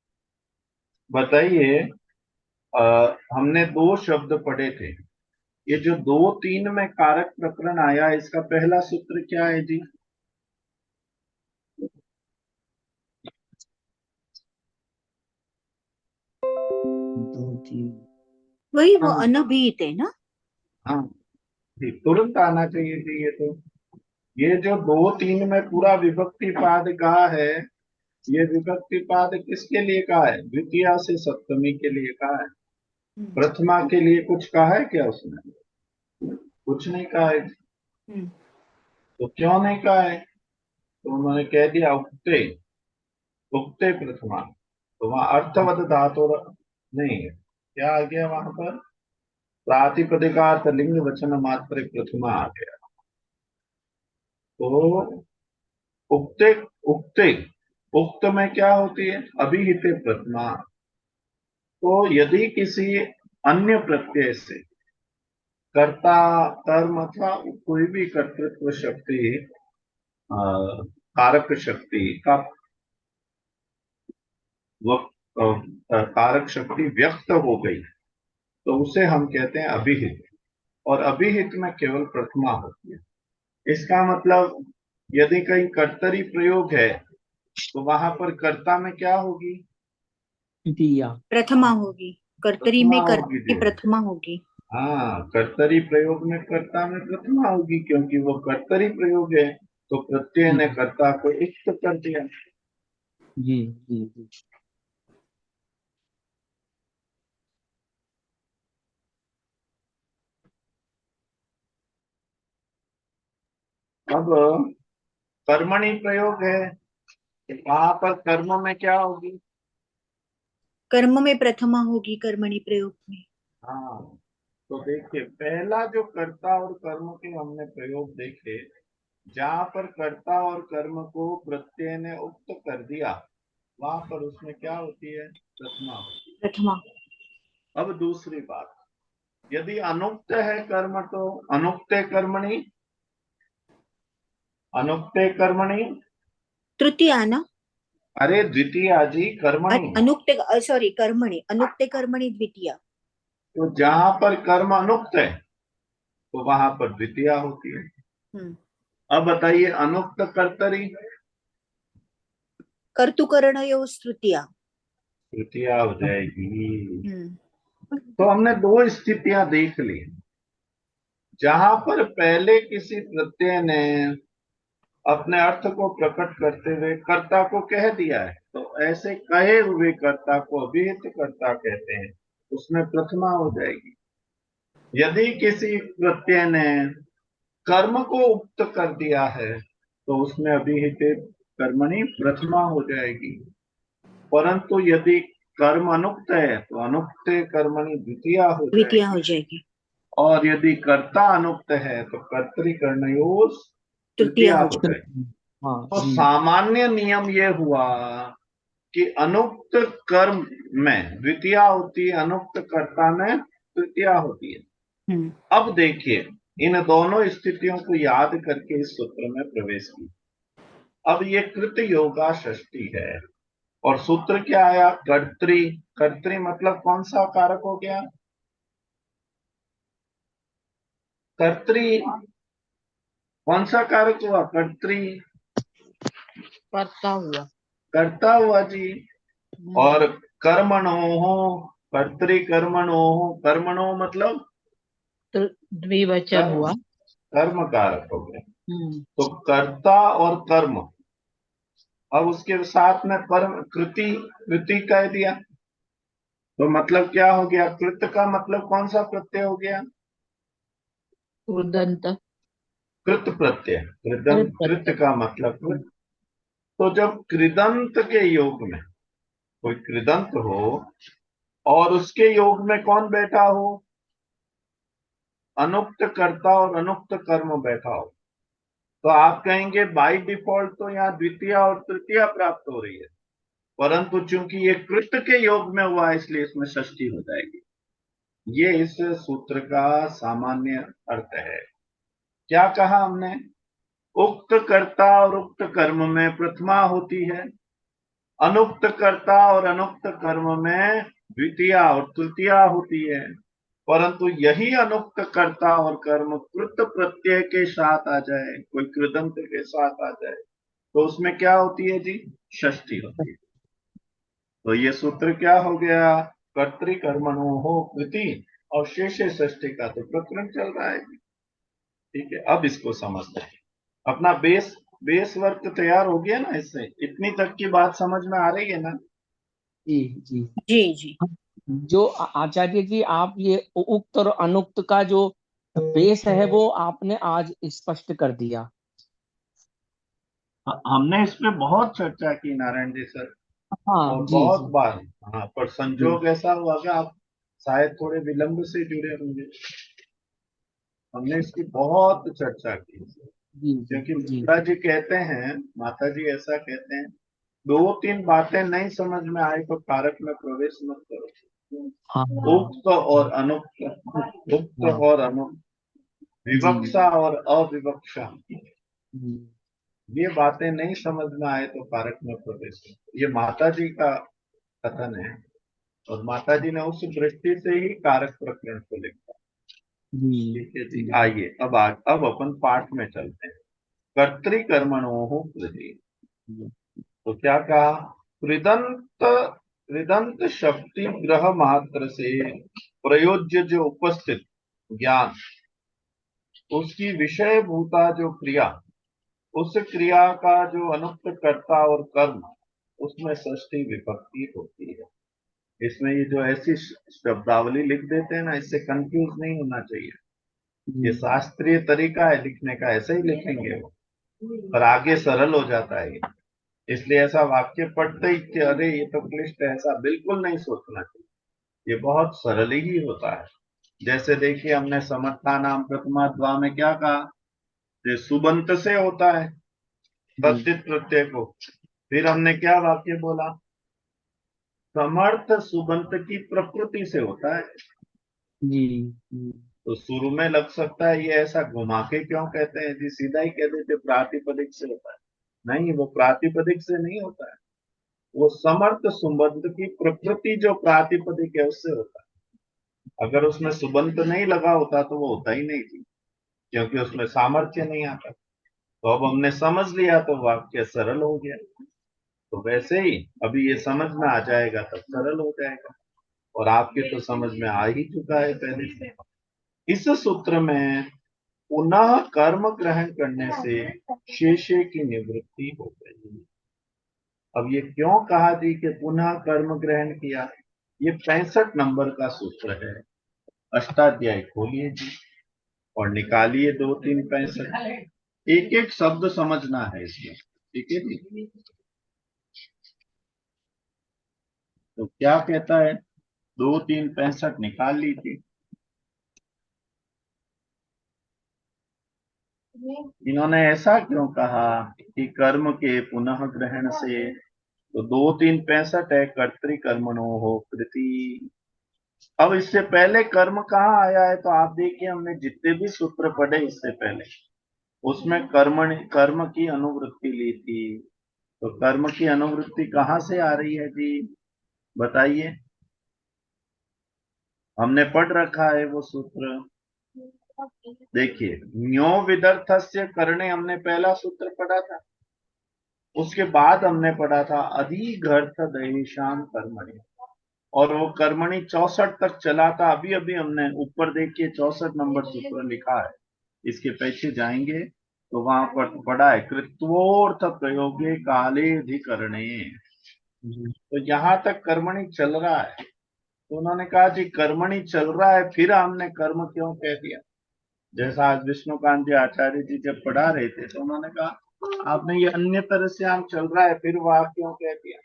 Speaker 8: बताइए, हमने 2 शब्द पढ़े थे। ये जो 2-3 में कारक प्रकरण आया, इसका पहला सूत्र क्या है जी?
Speaker 9: वही वो अनभिहित है ना।
Speaker 8: हाँ जी, तुरंत आना चाहिए जी। ये जो 2-3 में पूरा विभक्ति पाद कहा है, ये विभक्ति पाद किसके लिए कहा है? द्वितीया से सप्तमी के लिए कहा है। प्रथमा के लिए कुछ कहा है क्या उसने? कुछ नहीं कहा है। तो क्यों नहीं कहा है? तो उन्होंने कह दिया उक्ते, उक्ते प्रथमा। तो वहां अर्थवत धातु नहीं है, क्या आ गया वहां पर? प्रातिपदिकार्थ लिंग वचन मात्र प्रथमा आ गया। तो उक्ते, उक्ते, उक्त में क्या होती है? अभिहित प्रथमा। तो यदि किसी अन्य प्रत्यय से कर्ता, कर्म अथवा कोई भी कर्तृत्व शक्ति, कारक शक्ति का कारक शक्ति व्यक्त हो गई, तो उसे हम कहते हैं अभिहित। और अभिहित में केवल प्रथमा होती है। इसका मतलब यदि कहीं कर्तरी प्रयोग है तो वहां पर कर्ता में क्या होगी?
Speaker 7: द्वितीया
Speaker 9: प्रथमा होगी। कर्तरी में कर्ता की प्रथमा होगी।
Speaker 8: हाँ, कर्तरी प्रयोग में कर्ता में प्रथमा होगी, क्योंकि वो कर्तरी प्रयोग है, तो प्रत्यय ने कर्ता को इक्त कर दिया।
Speaker 7: जी जी जी।
Speaker 8: अब कर्मणि प्रयोग है, वहां पर कर्म में क्या होगी?
Speaker 9: कर्म में प्रथमा होगी कर्मणि प्रयोग में।
Speaker 8: हाँ, तो देखिए पहला जो कर्ता और कर्म के हमने प्रयोग देखे, जहां पर कर्ता और कर्म को प्रत्यय ने उक्त कर दिया, वहां पर उसमें क्या होती है? प्रथमा होती है।
Speaker 9: प्रथमा।
Speaker 8: अब दूसरी बात, यदि अनुक्त है कर्म तो अनुक्ते कर्मणि, अनुक्ते कर्मणि,
Speaker 9: तृतीया ना।
Speaker 8: अरे द्वितीया जी, कर्मणि।
Speaker 9: अनुक्ते सॉरी कर्मणि, अनुक्ते कर्मणि द्वितीया।
Speaker 8: तो जहां पर कर्म अनुक्त है तो वहां पर द्वितीया होती है।
Speaker 9: हम्म।
Speaker 8: अब बताइए अनुक्त कर्तरी,
Speaker 9: कर्तुकर्णयोः तृतीया।
Speaker 8: तृतीया हो जाएगी।
Speaker 9: हम्म।
Speaker 8: तो हमने दो स्थितियां देख ली, जहां पर पहले किसी प्रत्यय ने अपने अर्थ को प्रकट करते हुए कर्ता को कह दिया है, तो ऐसे कहे हुए कर्ता को अभिहित कर्ता कहते हैं, उसमें प्रथमा हो जाएगी। यदि किसी प्रत्यय ने कर्म को उक्त कर दिया है तो उसमें अभिहित कर्मणि प्रथमा हो जाएगी। परंतु यदि कर्म अनुक्त है तो अनुक्त कर्मणि द्वितीया हो
Speaker 9: द्वितीया हो
Speaker 8: जाएगी।
Speaker 9: जाएगी।
Speaker 8: और यदि कर्ता अनुक्त है तो कर्तरी कर्णयोः
Speaker 9: तृतीया
Speaker 8: तृतीया
Speaker 9: हो
Speaker 8: हो
Speaker 9: जाएगी।
Speaker 8: जाएगी।
Speaker 7: हाँ
Speaker 8: तो
Speaker 7: जी।
Speaker 8: सामान्य नियम ये हुआ कि अनुक्त कर्म में द्वितीया होती है, अनुक्त कर्ता में तृतीया होती है।
Speaker 9: हम्म।
Speaker 8: अब देखिए इन दोनों स्थितियों को याद करके इस सूत्र में प्रवेश किया। अब ये कृत योगा षष्ठी है और सूत्र क्या आया? कर्तृ। कर्तृ मतलब कौन सा कारक हो गया? कर्तृ कौन सा कारक हुआ? कर्तृ
Speaker 2: करता हुआ।
Speaker 8: करता हुआ जी। और कर्मणोः, कर्तृ कर्मणोः, कर्मणो मतलब
Speaker 2: तो द्विवचन हुआ।
Speaker 8: कर्म कारक हो गया।
Speaker 2: हम्म।
Speaker 8: तो कर्ता और कर्म, अब उसके साथ में कर्म कृति, कृति कह दिया तो मतलब क्या हो गया? कृत का मतलब कौन सा प्रत्यय हो गया?
Speaker 2: उदंत।
Speaker 8: कृत प्रत्यय। कृदंत,
Speaker 2: कृत
Speaker 8: कृत
Speaker 2: प्रत्यय।
Speaker 8: का मतलब कृत। तो जब कृदंत के योग में कोई कृदंत हो और उसके योग में कौन बैठा हो? अनुक्त कर्ता और अनुक्त कर्म बैठा हो, तो आप कहेंगे बाय डिफॉल्ट तो यहाँ द्वितीय और तृतीया प्राप्त हो रही है, परंतु चूंकि ये कृत के योग में हुआ है इसलिए इसमें षष्ठी हो जाएगी। ये इस सूत्र का सामान्य अर्थ है। क्या कहा हमने? उक्त कर्ता और उक्त कर्म में प्रथमा होती है, अनुक्त कर्ता और अनुक्त कर्म में द्वितीया और तृतीया होती है। परंतु यही अनुक्त कर्ता और कर्म कृत प्रत्यय के साथ आ जाए, कोई कृदंत के साथ आ जाए, तो उसमें क्या होती है जी? षष्ठी होती है। तो ये सूत्र क्या हो गया? कर्तृ कर्मणोः कृति और शेषे षष्ठी का तो प्रकरण चल रहा है। ठीक है, अब इसको समझते हैं। अपना बेस वर्क तैयार हो गया ना? इससे इतनी तक की बात समझ में आ रही है ना?
Speaker 7: जी जी।
Speaker 9: जी जी।
Speaker 7: जो आचार्य जी आप ये उक्त और अनुक्त का जो बेस है वो आपने आज स्पष्ट कर दिया।
Speaker 8: हमने इस पे बहुत चर्चा की नारायण जी सर,
Speaker 7: हाँ
Speaker 8: और
Speaker 7: जी
Speaker 8: बहुत
Speaker 7: जी
Speaker 8: बार। हाँ, पर
Speaker 7: जी
Speaker 8: संजोग ऐसा हुआ कि आप शायद थोड़े विलंब से जुड़े होंगे। हमने इसकी बहुत चर्चा की,
Speaker 7: जी जी
Speaker 8: क्योंकि
Speaker 7: जी।
Speaker 8: माता जी कहते हैं, माता जी ऐसा कहते हैं, दो तीन बातें नहीं समझ में आए तो कारक में प्रवेश मत करो।
Speaker 7: हाँ
Speaker 8: उक्त और अनुक्त, उक्त
Speaker 7: हाँ
Speaker 8: और अनुक्त,
Speaker 7: जी
Speaker 8: विवक्षा और अविवक्षा,
Speaker 7: जी
Speaker 8: ये बातें नहीं समझ में आए तो कारक में प्रवेश करो। ये माता जी का कथन है और माता जी ने उस दृष्टि से ही कारक प्रकरण को लिखा।
Speaker 7: जी
Speaker 8: ठीक है जी,
Speaker 7: जी
Speaker 8: आइए अब अपन पाठ में चलते हैं। कर्तृ कर्मणोः कृति।
Speaker 7: जी।
Speaker 8: तो क्या कहा? कृदंत, कृदंत शक्ति ग्रह मात्र से प्रयोज्य जो उपस्थित ज्ञान, उसकी विषय भूता जो क्रिया, उस क्रिया का जो अनुक्त कर्ता और कर्म, उसमें षष्ठी विभक्ति होती है। इसमें ये जो ऐसी शब्दावली लिख देते हैं ना, इससे कंफ्यूज नहीं होना चाहिए। ये शास्त्रीय तरीका है लिखने का, ऐसे ही लिखेंगे वो, पर आगे सरल हो जाता है। इसलिए ऐसा वाक्य पढ़ते ही कि अरे ये तो क्लिष्ट है, ऐसा बिल्कुल नहीं सोचना चाहिए। ये बहुत सरल ही होता है। जैसे देखिए, हमने समर्था नाम प्रथमा द्वा में क्या कहा, ये सुबंत से होता है तद्धित प्रत्यय को। फिर हमने क्या वाक्य बोला, समर्थ सुबंत की प्रकृति से होता है।
Speaker 7: जी।
Speaker 8: तो शुरू में लग सकता है ये ऐसा घुमा के क्यों कहते हैं जी, सीधा ही कह देते प्रातिपदिक से होता है। नहीं, वो प्रातिपदिक से नहीं होता है, वो समर्थ सुबंत की प्रकृति जो प्रातिपदिक है उससे होता है। अगर उसमें सुबंत नहीं लगा होता तो वो होता ही नहीं थी, क्योंकि उसमें सामर्थ्य नहीं आता। तो अब हमने समझ लिया तो वाक्य सरल हो गया। तो वैसे ही अभी ये समझ में आ जाएगा तब सरल हो जाएगा, और आपके तो समझ में आ ही चुका है पहले से। इस सूत्र में पुनः कर्म ग्रहण करने से शेषे की निवृत्ति हो गई। अब ये क्यों कहा जी कि पुनः कर्म ग्रहण किया, ये 65 नंबर का सूत्र है। अष्टाध्याय खोलिए जी और निकालिए 2, 3, 65। एक एक शब्द समझना है इसमें, ठीक है जी। तो क्या कहता है, 2, 3, 65 निकाल लीजिए। इन्होंने ऐसा क्यों कहा कि कर्म के पुनः ग्रहण से, तो 2, 3, 65 है कर्तृकर्मणो हो कृति। अब इससे पहले कर्म कहाँ आया है, तो आप देखिए हमने जितने भी सूत्र पढ़े इससे पहले, उसमें कर्म की अनुवृत्ति ली थी। तो कर्म की अनुवृत्ति कहाँ से आ रही है जी, बताइए। हमने पढ़ रखा है वो सूत्र, देखिए न्यो विदर्थस्य करणे, हमने पहला सूत्र पढ़ा था। उसके बाद हमने पढ़ा था अधिघर्थ दैशाम कर्मणि, और वो कर्मणि 64 तक चला था। अभी अभी हमने ऊपर देखिए 64 नंबर सूत्र लिखा है, इसके पीछे जाएंगे तो वहां पर पढ़ा है कृत्वोर्थ प्रयोगे काले अधिकरणे। तो यहाँ तक कर्मणि चल रहा है। तो उन्होंने कहा जी कर्मणि चल रहा है, फिर हमने कर्म क्यों कह दिया। जैसा आज विष्णुकांत जी आचार्य जी जब पढ़ा रहे थे तो उन्होंने कहा आपने ये अन्य तरह से हम चल रहा है, फिर वह क्यों कह दिया।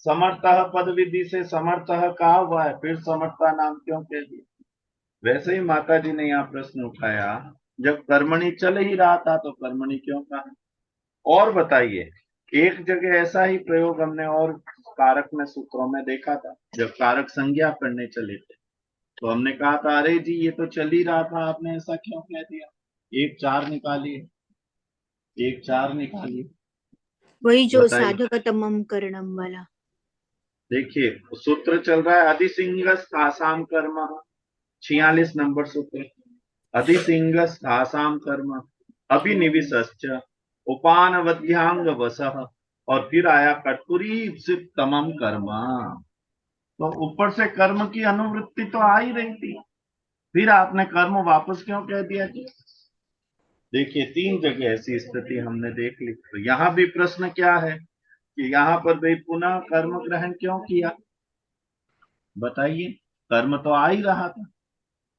Speaker 8: समर्थः पद विधि से समर्थः कहा हुआ है, फिर समर्था नाम क्यों कह दिया। वैसे ही माता जी ने यहाँ प्रश्न उठाया, जब कर्मणि चल ही रहा था तो कर्मणि क्यों कहा। और बताइए, एक जगह ऐसा ही प्रयोग हमने और कारक में सूत्रों में देखा था, जब कारक संज्ञा पढ़ने चले थे तो हमने कहा था अरे जी ये तो चल ही रहा था, आपने ऐसा क्यों कह दिया। 1, 4 निकालिए, 1, 4 निकालिए,
Speaker 9: वही जो
Speaker 8: बताइए।
Speaker 9: साधकतमम करणम वाला।
Speaker 8: देखिए सूत्र चल रहा है अधिसिंगस आसाम कर्म, 46 नंबर सूत्र। अधिसिंगस आसाम कर्म अभिनिविश्च उपानवध्यांग वसः, और फिर आया कर्तुरी तमम कर्म। तो ऊपर से कर्म की अनुवृत्ति तो आ ही रही थी, फिर आपने कर्म वापस क्यों कह दिया जी। देखिए 3 जगह ऐसी स्थिति हमने देख ली। तो यहाँ भी प्रश्न क्या है कि यहाँ पर भाई पुनः कर्म ग्रहण क्यों किया, बताइए। कर्म तो आ ही रहा था,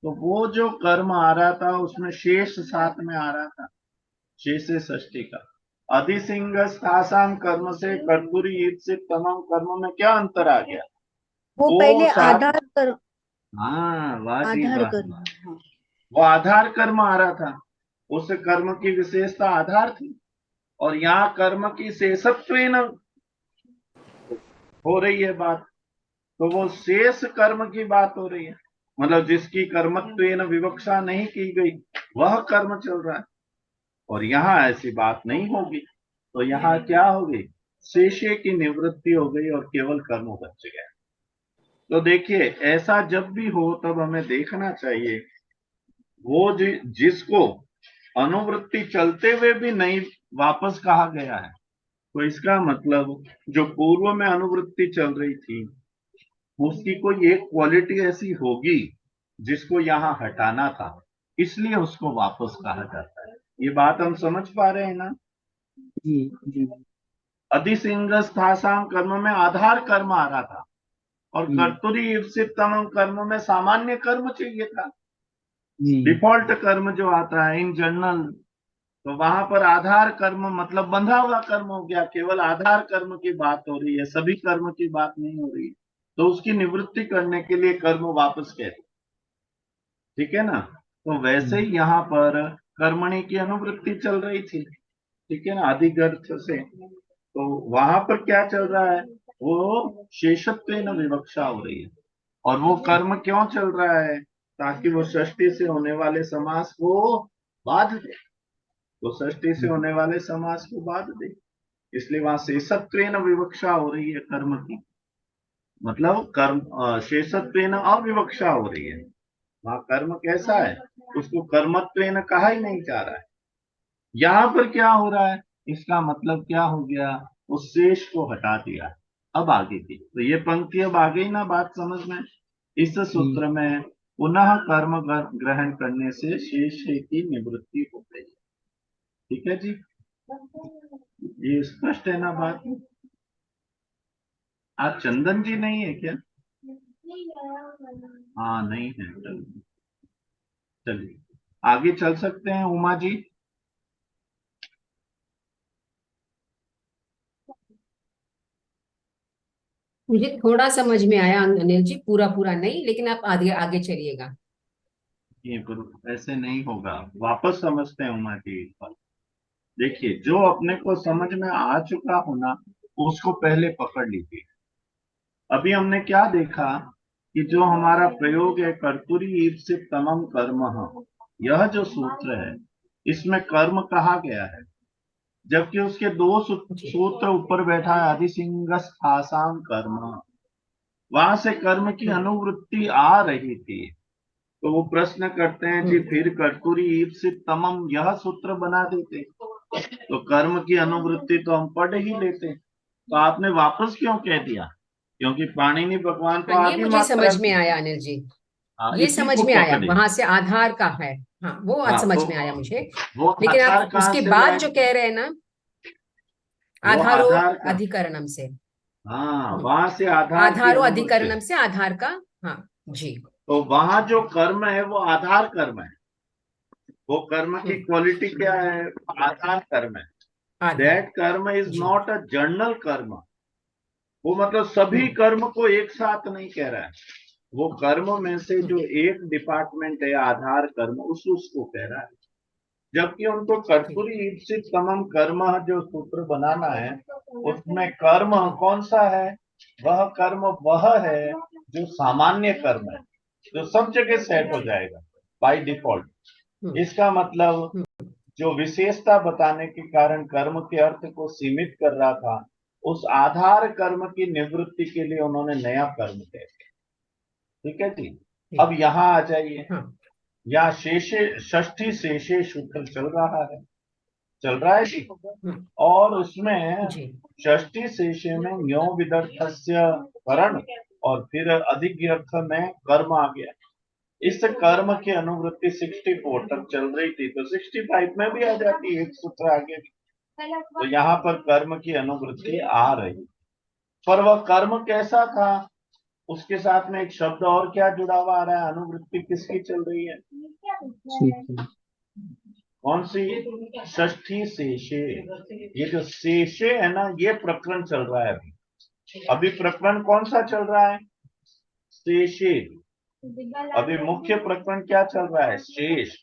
Speaker 8: तो वो जो कर्म आ रहा था उसमें शेष साथ में आ रहा था, शेष षष्ठी का। अधिसिंग आसाम कर्म से कर्तुरी से तमाम कर्म में क्या अंतर आ गया।
Speaker 9: वो
Speaker 8: वो
Speaker 9: पहले
Speaker 8: साथ,
Speaker 9: आधार कर,
Speaker 8: हाँ वाह जी
Speaker 9: आधार
Speaker 8: वाह,
Speaker 9: कर्म। हाँ।
Speaker 8: वो आधार कर्म आ रहा था, उस कर्म की विशेषता आधार थी। और यहाँ कर्म की शेषत्व हो रही है बात, तो वो शेष कर्म की बात हो रही है, मतलब जिसकी कर्मत्वेन विवक्षा नहीं की गई वह कर्म चल रहा है। और यहाँ ऐसी बात नहीं होगी, तो यहाँ क्या होगी, शेषे की निवृत्ति हो गई और केवल कर्म बच गया। तो देखिए ऐसा जब भी हो तब हमें देखना चाहिए, वो जिसको अनुवृत्ति चलते हुए भी नहीं वापस कहा गया है, तो इसका मतलब जो पूर्व में अनुवृत्ति चल रही थी उसकी कोई एक क्वालिटी ऐसी होगी जिसको यहाँ हटाना था, इसलिए उसको वापस कहा जाता है। ये बात हम समझ पा रहे हैं ना?
Speaker 7: जी जी
Speaker 8: अधिसिंगस भाषाम कर्म में आधार कर्म आ रहा था, और
Speaker 7: जी
Speaker 8: कर्तुरी ईप्सित तमम कर्म में सामान्य कर्म चाहिए था,
Speaker 7: जी
Speaker 8: डिफॉल्ट कर्म जो आता है इन जनरल। तो वहां पर आधार कर्म मतलब बंधा हुआ कर्म हो गया, केवल आधार कर्म की बात हो रही है, सभी कर्म की बात नहीं हो रही। तो उसकी निवृत्ति करने के लिए कर्म वापस कहते, ठीक है ना? तो वैसे ही यहाँ पर कर्मणि की अनुवृत्ति चल रही थी, ठीक है ना, अधिगर्थ से। तो वहां पर क्या चल रहा है, वो शेषत्वेन विवक्षा हो रही है। और वो कर्म क्यों चल रहा है, ताकि वो षष्ठी से होने वाले समास को बाध दे, वो षष्ठी से होने वाले समास को बाध दे। इसलिए वहां शेषत्वेन विवक्षा हो रही है कर्म की, मतलब कर्म शेषत्वेन अविवक्षा हो रही है। वहां कर्म कैसा है, उसको कर्मत्वेन कहा ही नहीं जा रहा है। यहाँ पर क्या हो रहा है, इसका मतलब क्या हो गया, उस शेष को हटा दिया। अब आगे की तो ये पंक्ति अब आ गई ना बात समझ में। इस
Speaker 7: जी
Speaker 8: सूत्र में पुनः कर्म ग्रहण करने से शेष की निवृत्ति हो गई। ठीक है जी, ये स्पष्ट है ना बात? आज चंदन जी नहीं है क्या? हाँ नहीं है, चलिए चलिए आगे चल सकते हैं उमा जी।
Speaker 10: मुझे थोड़ा समझ में आया अनिल जी, पूरा पूरा नहीं, लेकिन आप आगे आगे चलिएगा।
Speaker 8: ये पर ऐसे नहीं होगा, वापस समझते हैं उमा जी इस बार। देखिए, जो अपने को समझ में आ चुका हो ना, उसको पहले पकड़ लीजिए। अभी हमने क्या देखा कि जो हमारा प्रयोग है कर्तुरी ईप्सित तमम कर्म, यह जो सूत्र है इसमें कर्म कहा गया है, जबकि उसके दो
Speaker 10: जी
Speaker 8: सूत्र ऊपर बैठा है अधिसिंगस आसाम कर्म, वहां से कर्म की अनुवृत्ति आ रही थी। तो वो प्रश्न करते हैं जी, फिर कर्तुरी ईप्सित तमम यह सूत्र बना देते तो कर्म की अनुवृत्ति तो हम पढ़ ही लेते। तो आपने वापस क्यों कह दिया? क्योंकि पाणिनि भगवान तो
Speaker 10: हाँ, ये
Speaker 8: आदि
Speaker 10: मुझे
Speaker 8: मात्रा
Speaker 10: समझ में
Speaker 8: की।
Speaker 10: आया अनिल जी,
Speaker 8: हाँ,
Speaker 10: ये
Speaker 8: इसी
Speaker 10: समझ
Speaker 8: को
Speaker 10: में आया,
Speaker 8: पकड़े।
Speaker 10: वहां से आधार का है। हाँ, वो आज
Speaker 8: हाँ,
Speaker 10: समझ
Speaker 8: तो
Speaker 10: में आया मुझे।
Speaker 8: वो
Speaker 10: लेकिन
Speaker 8: आधार
Speaker 10: आप
Speaker 8: कहाँ
Speaker 10: उसके
Speaker 8: से
Speaker 10: बाद
Speaker 8: लाए?
Speaker 10: जो कह रहे हैं ना,
Speaker 8: वो
Speaker 10: आधारो
Speaker 8: आधार का,
Speaker 10: अधिकरणम से।
Speaker 8: हाँ वहां से आधार की
Speaker 10: आधारो
Speaker 8: अनुवृत्ति।
Speaker 10: अधिकरणम से आधार का। हाँ जी।
Speaker 8: तो वहां जो कर्म है वो आधार कर्म है, वो कर्म की क्वालिटी क्या है, आधार कर्म है।
Speaker 10: आधार
Speaker 8: दैट कर्म इज
Speaker 10: जी
Speaker 8: नॉट अ जर्नल कर्म। वो मतलब सभी कर्म को एक साथ नहीं कह रहा है, वो कर्म में से जो एक डिपार्टमेंट है आधार कर्म, उसको कह रहा है। जबकि उनको कर्तुरी ईप्सित तमम कर्म जो सूत्र बनाना है, उसमें कर्म कौन सा है, वह कर्म वह है जो सामान्य कर्म है, जो सब जगह सेट हो जाएगा बाय डिफॉल्ट। इसका मतलब जो विशेषता बताने के कारण कर्म के अर्थ को सीमित कर रहा था, उस आधार कर्म की निवृत्ति के लिए उन्होंने नया कर्म कह दिया। ठीक है जी, अब यहाँ आ जाइए। यहाँ शेषे षष्ठी शेषे सूत्र चल रहा है, चल रहा है जी। और उसमें षष्ठी शेषे में न्यो विदर्थस्य करण और फिर अधिक अर्थ में कर्म आ गया। इस कर्म की अनुवृत्ति 64 तक चल रही थी, तो 65 में भी आ जाती है, एक सूत्र आगे। तो यहाँ पर कर्म की अनुवृत्ति आ रही, पर वह कर्म कैसा था, उसके साथ में एक शब्द और क्या जुड़ा हुआ आ रहा है, अनुवृत्ति किसकी चल रही है, कौन सी? षष्ठी शेषे। ये जो शेषे है ना, ये प्रकरण चल रहा है अभी प्रकरण कौन सा चल रहा है, शेषे। अभी मुख्य प्रकरण क्या चल रहा है, शेष।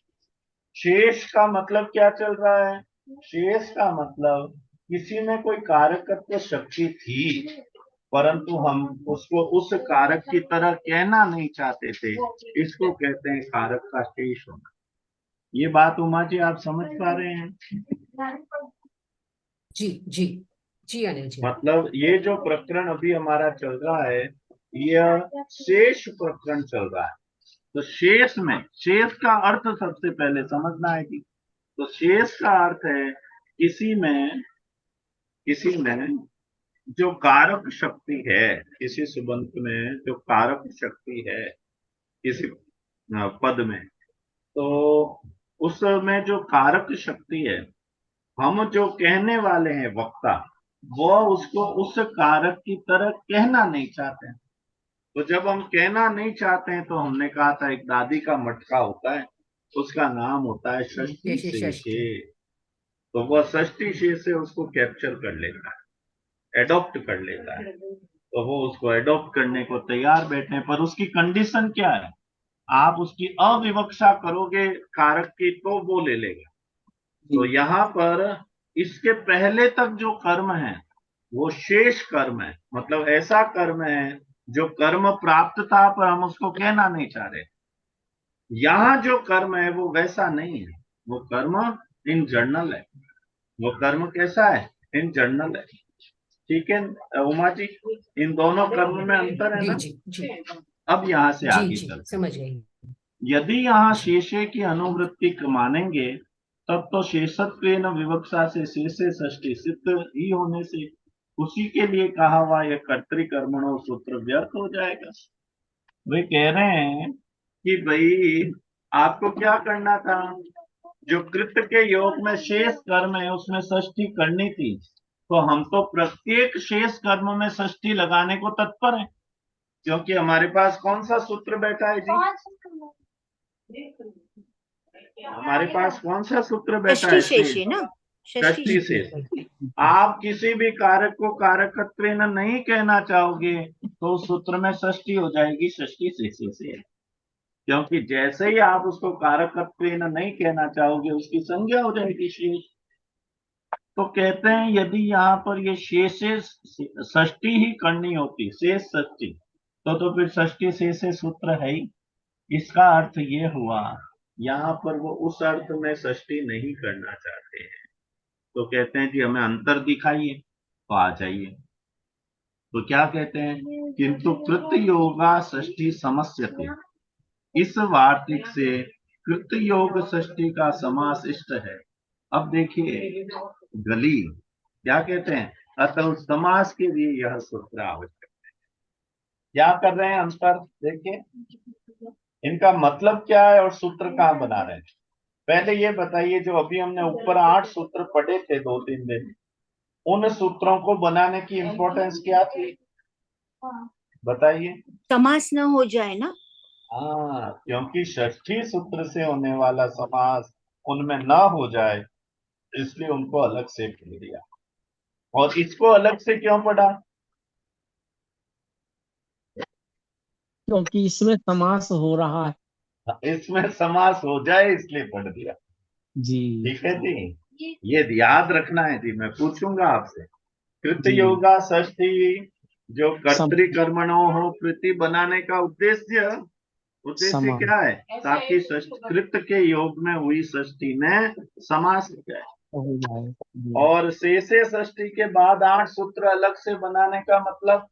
Speaker 8: शेष का मतलब क्या चल रहा है, शेष का मतलब किसी में कोई कारकत्व शक्ति थी, परंतु हम उसको उस कारक की तरह कहना नहीं चाहते थे, इसको कहते हैं कारक का शेष होना। ये बात उमा जी आप समझ पा रहे हैं?
Speaker 10: जी जी जी अनिल जी।
Speaker 8: मतलब ये जो प्रकरण अभी हमारा चल रहा है, यह शेष प्रकरण चल रहा है। तो शेष में, शेष का अर्थ सबसे पहले समझना है कि, तो शेष का अर्थ है किसी में जो कारक शक्ति है, किसी सुबंत में जो कारक शक्ति है, किसी पद में, तो उसमें जो कारक शक्ति है, हम जो कहने वाले हैं वक्ता, वो उसको उस कारक की तरह कहना नहीं चाहते हैं। तो जब हम कहना नहीं चाहते हैं तो हमने कहा था एक दादी का मटका होता है, उसका नाम होता है षष्ठी
Speaker 10: षष्ठी।
Speaker 8: शेषे। तो वह षष्ठी शेष से उसको कैप्चर कर लेता है, एडॉप्ट कर लेता है। तो वो उसको एडॉप्ट करने को तैयार बैठे हैं, पर उसकी कंडीशन क्या है, आप उसकी अविवक्षा करोगे कारक की तो वो ले लेगा। तो यहाँ पर इसके पहले तक जो कर्म है वो शेष कर्म है, मतलब ऐसा कर्म है जो कर्म प्राप्त था पर हम उसको कहना नहीं चाह रहे। यहाँ जो कर्म है वो वैसा नहीं है, वो कर्म इन जर्नल है। वो कर्म कैसा है, इन जर्नल है। ठीक है उमा जी, इन दोनों कर्म में अंतर है
Speaker 10: जी
Speaker 8: ना।
Speaker 10: जी जी
Speaker 8: अब यहाँ से
Speaker 10: जी
Speaker 8: आगे
Speaker 10: जी
Speaker 8: चलते,
Speaker 10: समझ गई।
Speaker 8: यदि यहाँ
Speaker 10: जी
Speaker 8: शेषे की अनुवृत्ति मानेंगे तब तो शेषत्व विवक्षा से शेषे षष्ठी सिद्ध ही होने से उसी के लिए कहा हुआ यह कर्तृकर्मणो सूत्र व्यर्थ हो जाएगा। वे कह रहे हैं कि भाई आपको क्या करना था, जो कृत के योग में शेष कर्म है उसमें षष्ठी करनी थी, तो हम तो प्रत्येक शेष कर्म में षष्ठी लगाने को तत्पर है, क्योंकि हमारे पास कौन सा सूत्र बैठा है जी, हमारे पास कौन सा सूत्र बैठा
Speaker 9: षष्ठी
Speaker 8: है,
Speaker 9: शेष है ना, षष्ठी
Speaker 8: षष्ठी शेष। आप किसी भी कारक को कारकत्व नहीं कहना चाहोगे तो उस सूत्र में षष्ठी हो जाएगी, षष्ठी शेषे से। क्योंकि जैसे ही आप उसको कारकत्व नहीं कहना चाहोगे उसकी संज्ञा हो जाएगी शेष। तो कहते हैं यदि यहाँ पर ये शेष षष्ठी ही करनी होती, शेष षष्ठी, तो फिर षष्ठी शेष सूत्र है ही। इसका अर्थ ये हुआ यहाँ पर वो उस अर्थ में षष्ठी नहीं करना चाहते हैं, तो कहते हैं जी हमें अंतर दिखाइए, तो आ जाइए। तो क्या कहते हैं, किंतु कृत योगा षष्ठी समस्यते, इस वार्तिक से कृत योग षष्ठी का समास इष्ट है। अब देखिए गली क्या कहते हैं, अतः उस समास के लिए यह सूत्र आवश्यक है। क्या कर रहे हैं अंतर देखिए, इनका मतलब क्या है और सूत्र कहाँ बना रहे हैं। पहले ये बताइए, जो अभी हमने ऊपर 8 सूत्र पढ़े थे 2-3 दिन, उन सूत्रों को बनाने की इंपॉर्टेंस क्या थी, बताइए।
Speaker 9: समास न हो जाए ना।
Speaker 8: हाँ, क्योंकि षष्ठी सूत्र से होने वाला समास उनमें न हो जाए, इसलिए उनको अलग से पढ़ दिया। और इसको अलग से क्यों पढ़ा,
Speaker 7: क्योंकि इसमें समास हो रहा है।
Speaker 8: इसमें समास हो जाए इसलिए पढ़ दिया।
Speaker 7: जी
Speaker 8: ठीक है जी, ये याद रखना है जी, मैं पूछूंगा आपसे। कृत
Speaker 7: जी
Speaker 8: योगा षष्ठी, जो
Speaker 7: सम
Speaker 8: कर्तृकर्मणो हो कृति बनाने का उद्देश्य
Speaker 7: समान
Speaker 8: क्या है, ताकि कृत के योग में हुई षष्ठी में समास हो जाए।
Speaker 7: हो जाए। जी
Speaker 8: और शेषे षष्ठी के बाद 8 सूत्र अलग से बनाने का मतलब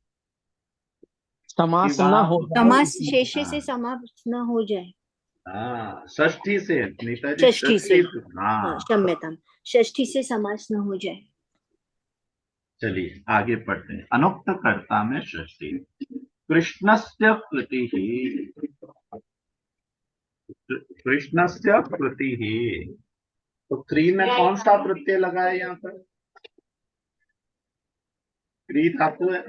Speaker 8: कि
Speaker 7: समास न
Speaker 8: वहां,
Speaker 7: हो जाए
Speaker 9: समास
Speaker 7: इसलिए।
Speaker 9: शेषे से समास न हो जाए,
Speaker 8: हाँ षष्ठी से, नीता जी
Speaker 9: षष्ठी से,
Speaker 8: षष्ठी,
Speaker 9: हाँ
Speaker 8: हाँ।
Speaker 9: क्षम्यताम, षष्ठी से समास न हो जाए।
Speaker 8: चलिए आगे पढ़ते हैं। अनुक्त कर्ता में षष्ठी, कृष्णस्य कृति ही, कृष्णस्य कृति ही, तो क्री में कौन सा प्रत्यय लगा है यहाँ पर, क्री धातु है,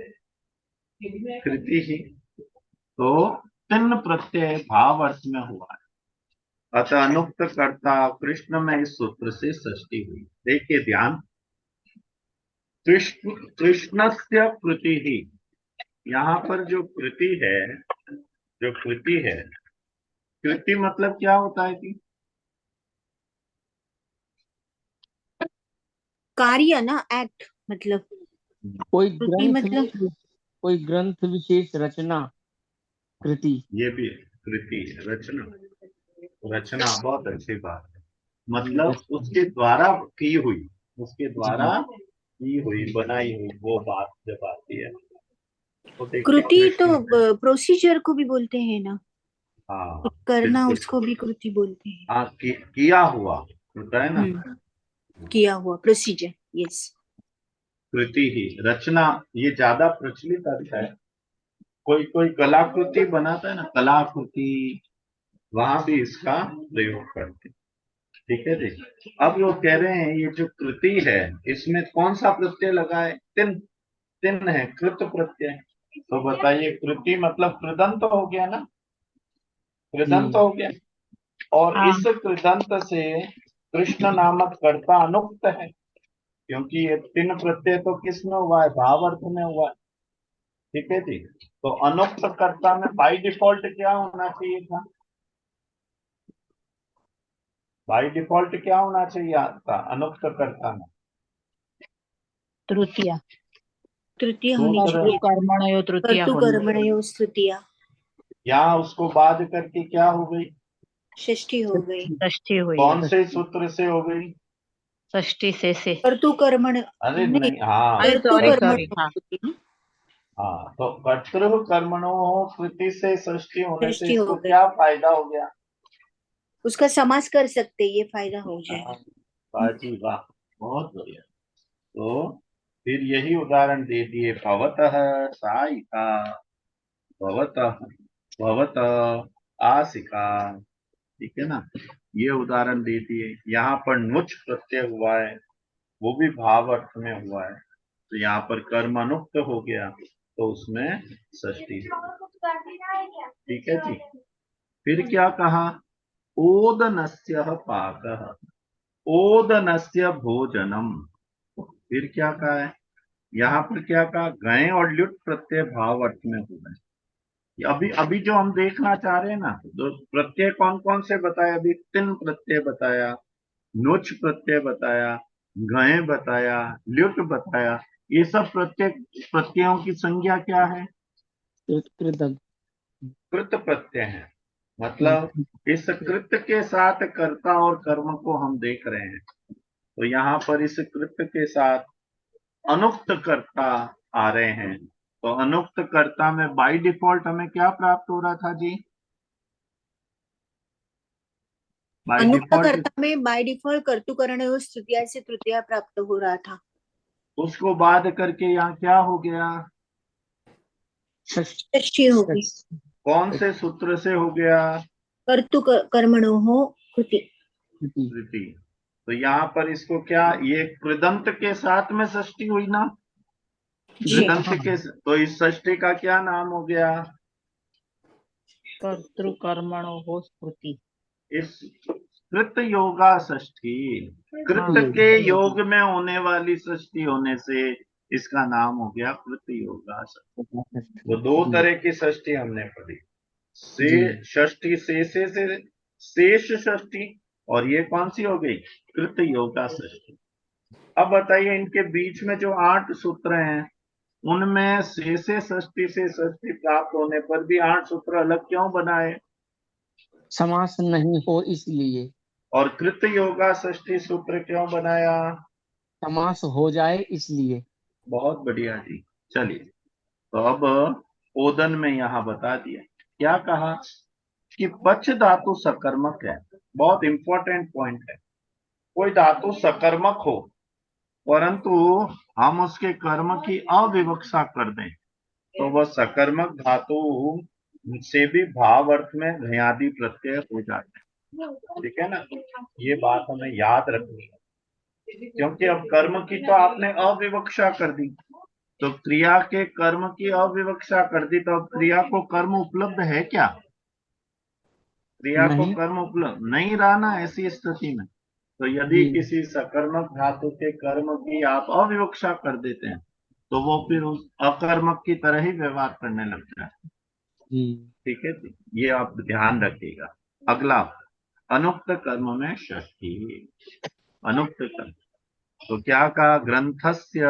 Speaker 8: कृति ही, तो 3 प्रत्यय भाव अर्थ में हुआ है। अतः अनुक्त कर्ता कृष्ण में इस सूत्र से षष्ठी हुई। देखिए ध्यान, कृष्णस्य कृति ही, यहाँ पर जो कृति है, जो कृति है, कृति मतलब क्या होता है कि
Speaker 9: कार्य ना, एक्ट, मतलब
Speaker 7: कोई
Speaker 9: कृति मतलब
Speaker 7: कोई ग्रंथ विशेष रचना कृति।
Speaker 8: ये भी कृति है, रचना, रचना बहुत अच्छी बात है, मतलब उसके द्वारा की हुई, उसके द्वारा की हुई, बनाई हुई वो बात जब आती है तो देखिए
Speaker 9: कृति तो
Speaker 8: कृष्ण,
Speaker 9: प्रोसीजर को भी बोलते हैं ना,
Speaker 8: हाँ
Speaker 9: कुछ करना
Speaker 8: बिल्कुल,
Speaker 9: उसको भी कृति बोलते हैं।
Speaker 8: हाँ किया हुआ होता है ना,
Speaker 9: किया हुआ प्रोसीजर, यस।
Speaker 8: कृति ही, रचना ये ज्यादा प्रचलित अर्थ है। कोई कोई कलाकृति बनाता है ना, कलाकृति, वहां भी इसका प्रयोग करते हैं। ठीक है जी। अब वो कह रहे हैं ये जो कृति है इसमें कौन सा प्रत्यय लगा है? तिन। तिन है कृत प्रत्यय। तो बताइए कृति मतलब कृदंत हो गया ना, कृदंत
Speaker 4: जी
Speaker 8: हो गया। और
Speaker 2: हाँ
Speaker 8: इस कृदंत से कृष्ण नामक कर्ता अनुक्त है, क्योंकि ये तीन प्रत्यय तो किस में हुआ है? भाव अर्थ में हुआ है। ठीक है जी। तो अनुक्त कर्ता में बाय डिफॉल्ट क्या होना चाहिए था? बाय डिफॉल्ट क्या होना चाहिए आपका अनुक्त कर्ता में?
Speaker 2: तृतीया
Speaker 9: तृतीय होनी
Speaker 8: सूत्र
Speaker 9: चाहिए थी।
Speaker 2: कर्तृकर्मणयो तृतीया होनी चाहिए।
Speaker 9: कर्तुकर्मणयोः तृतीया।
Speaker 8: यहाँ उसको बाद करके क्या हो गई?
Speaker 9: षष्ठी हो गई।
Speaker 2: षष्ठी हुई है।
Speaker 8: कौन से सूत्र से हो गई?
Speaker 2: षष्ठी से
Speaker 9: कर्तुकर्मण
Speaker 8: अरे
Speaker 9: नहीं,
Speaker 8: नहीं, हाँ
Speaker 2: अरे सॉरी सॉरी हाँ
Speaker 9: कर्तुकर्मणयोः होती है।
Speaker 8: हाँ। तो कर्तृ कर्मणो कृति से षष्ठी होने से
Speaker 9: षष्ठी हो
Speaker 8: इसको
Speaker 9: गई,
Speaker 8: क्या फायदा हो गया?
Speaker 9: उसका समास कर सकते, ये फायदा हो
Speaker 8: हाँ,
Speaker 9: जाएगा।
Speaker 8: वाह जी वाह, बहुत बढ़िया। तो फिर यही उदाहरण दे दिए, भवतः सायिका, भवतः, भवत आसिका। ठीक है ना, ये उदाहरण दे दिए। यहाँ पर नुच प्रत्यय हुआ है, वो भी भाव अर्थ में हुआ है, तो यहाँ पर कर्म अनुक्त हो गया, तो उसमें षष्ठी। ठीक है जी। फिर क्या कहा? ओदनस्य पाकः, ओदनस्य भोजनम। फिर क्या कहा है? यहाँ पर क्या कहा? गए और ल्युट प्रत्यय भाव अर्थ में हो गए। अभी अभी जो हम देखना चाह रहे हैं ना, तो प्रत्यय कौन कौन से बताया? अभी तीन प्रत्यय बताया, नुच प्रत्यय बताया, गए बताया, ल्युट बताया। ये सब प्रत्यय, प्रत्ययों की संज्ञा क्या है?
Speaker 7: कृतज्ञ।
Speaker 8: कृत प्रत्यय है। मतलब इस कृत्य के साथ कर्ता और कर्म को हम देख रहे हैं। तो यहाँ पर इस कृत्य के साथ अनुक्त कर्ता आ रहे हैं। तो अनुक्त कर्ता में बाय डिफॉल्ट हमें क्या प्राप्त हो रहा था जी? बाय
Speaker 9: अनुक्त
Speaker 8: डिफॉल्ट
Speaker 9: कर्ता में बाय डिफॉल्ट कर्तुकर्मणयोः तृतीया से तृतीया प्राप्त हो रहा था।
Speaker 8: उसको बाद करके यहाँ क्या हो गया?
Speaker 9: षष्ठी हो गई।
Speaker 8: कौन से सूत्र से हो गया?
Speaker 9: कर्तुकर्मणयोः कृति।
Speaker 8: कृति। तो यहाँ पर इसको क्या, ये कृदंत के साथ में षष्ठी हुई ना?
Speaker 9: जी
Speaker 8: कृदंत
Speaker 2: हाँ
Speaker 8: के, तो इस षष्ठी का क्या नाम हो गया?
Speaker 2: कर्तृकर्मणो स्मृति।
Speaker 8: इस कृत योगा षष्ठी, कृत
Speaker 2: हाँ
Speaker 8: के योग में होने वाली षष्ठी होने से इसका नाम हो गया कृत योगा षष्ठी। वो दो तरह की षष्ठी हमने पढ़ी, से षष्ठी से शेष षष्ठी, और ये कौन सी हो गई? कृत योगा षष्ठी। अब बताइए इनके बीच में जो 8 सूत्र हैं, उनमें से षष्ठी से षष्ठी प्राप्त होने पर भी 8 सूत्र अलग क्यों बनाए?
Speaker 7: समास नहीं हो इसलिए।
Speaker 8: और कृत योगा षष्ठी सूत्र क्यों बनाया?
Speaker 7: समास हो जाए इसलिए।
Speaker 8: बहुत बढ़िया जी। चलिए, तो अब ओदन में यहाँ बता दिया, क्या कहा कि पच धातु सकर्मक है। बहुत इंपॉर्टेंट पॉइंट है। कोई धातु सकर्मक हो परंतु हम उसके कर्म की अविवक्षा कर दें, तो वह सकर्मक धातु से भी भाव अर्थ में घयादि प्रत्यय हो जाते हैं। ठीक है ना, ये बात हमें याद रखनी है, क्योंकि अब कर्म की तो आपने अविवक्षा कर दी, तो क्रिया के कर्म की अविवक्षा कर दी, तो अब क्रिया को कर्म उपलब्ध है क्या? क्रिया को
Speaker 7: नहीं
Speaker 8: कर्म उपलब्ध नहीं रहा ना ऐसी स्थिति में। तो यदि
Speaker 7: जी
Speaker 8: किसी सकर्मक धातु के कर्म की आप अविवक्षा कर देते हैं, तो वो फिर उस अकर्मक की तरह ही व्यवहार करने लगता है।
Speaker 7: जी।
Speaker 8: ठीक है जी, ये आप ध्यान रखिएगा। अगला, अनुक्त कर्म में षष्ठी। अनुक्त कर्म, तो क्या कहा? ग्रंथस्य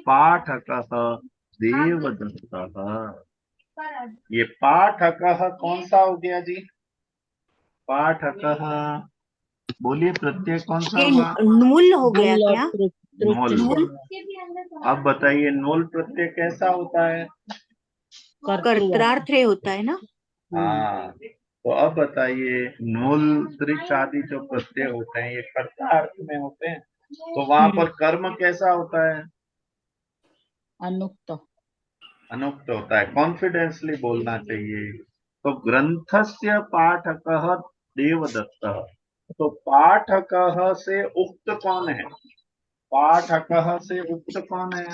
Speaker 8: पाठकः देवदत्तः। ये पाठकः कौन सा हो गया जी? पाठकः, बोलिए प्रत्यय कौन सा
Speaker 9: ये
Speaker 8: हुआ?
Speaker 9: नूल हो गया
Speaker 2: मूल और
Speaker 9: क्या?
Speaker 8: नोल।
Speaker 9: नूल
Speaker 8: अब बताइए नोल प्रत्यय कैसा होता है?
Speaker 9: कर्त्रार्थ रे होता है ना।
Speaker 8: हाँ, तो अब बताइए नोल त्रिच आदि जो प्रत्यय होते हैं ये कर्ता अर्थ में होते हैं, तो वहां पर कर्म कैसा होता है?
Speaker 2: अनुक्त।
Speaker 8: अनुक्त होता है। कॉन्फिडेंसली बोलना चाहिए, तो ग्रंथस्य पाठकः देवदत्तः। तो पाठकः से उक्त कौन है? पाठकः से उक्त कौन है?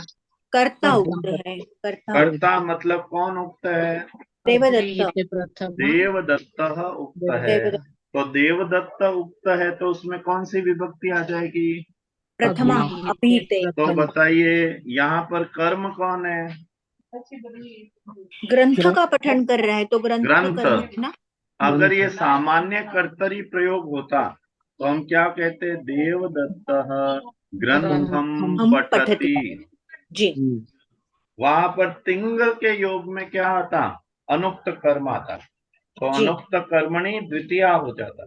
Speaker 9: कर्ता उक्त है,
Speaker 8: कर्ता मतलब कौन उक्त है?
Speaker 9: देवदत्त।
Speaker 8: देवदत्तः उक्त है।
Speaker 9: देवदत्त
Speaker 8: तो देवदत्त उक्त है तो उसमें कौन सी विभक्ति आ जाएगी?
Speaker 9: प्रथमा अभिहिते।
Speaker 8: तो बताइए यहाँ पर कर्म कौन है?
Speaker 9: ग्रंथ का पठन कर रहा है तो ग्रंथ तो
Speaker 8: ग्रंथ।
Speaker 9: कर्म है ना।
Speaker 8: अगर ये सामान्य कर्तरी प्रयोग होता तो हम क्या कहते? देवदत्तः ग्रंथम
Speaker 9: हम
Speaker 8: पठति।
Speaker 9: जी।
Speaker 8: वहां पर तिंग के योग में क्या आता? अनुक्त कर्म आता। तो
Speaker 9: जी।
Speaker 8: अनुक्त कर्मणि द्वितीया हो जाता।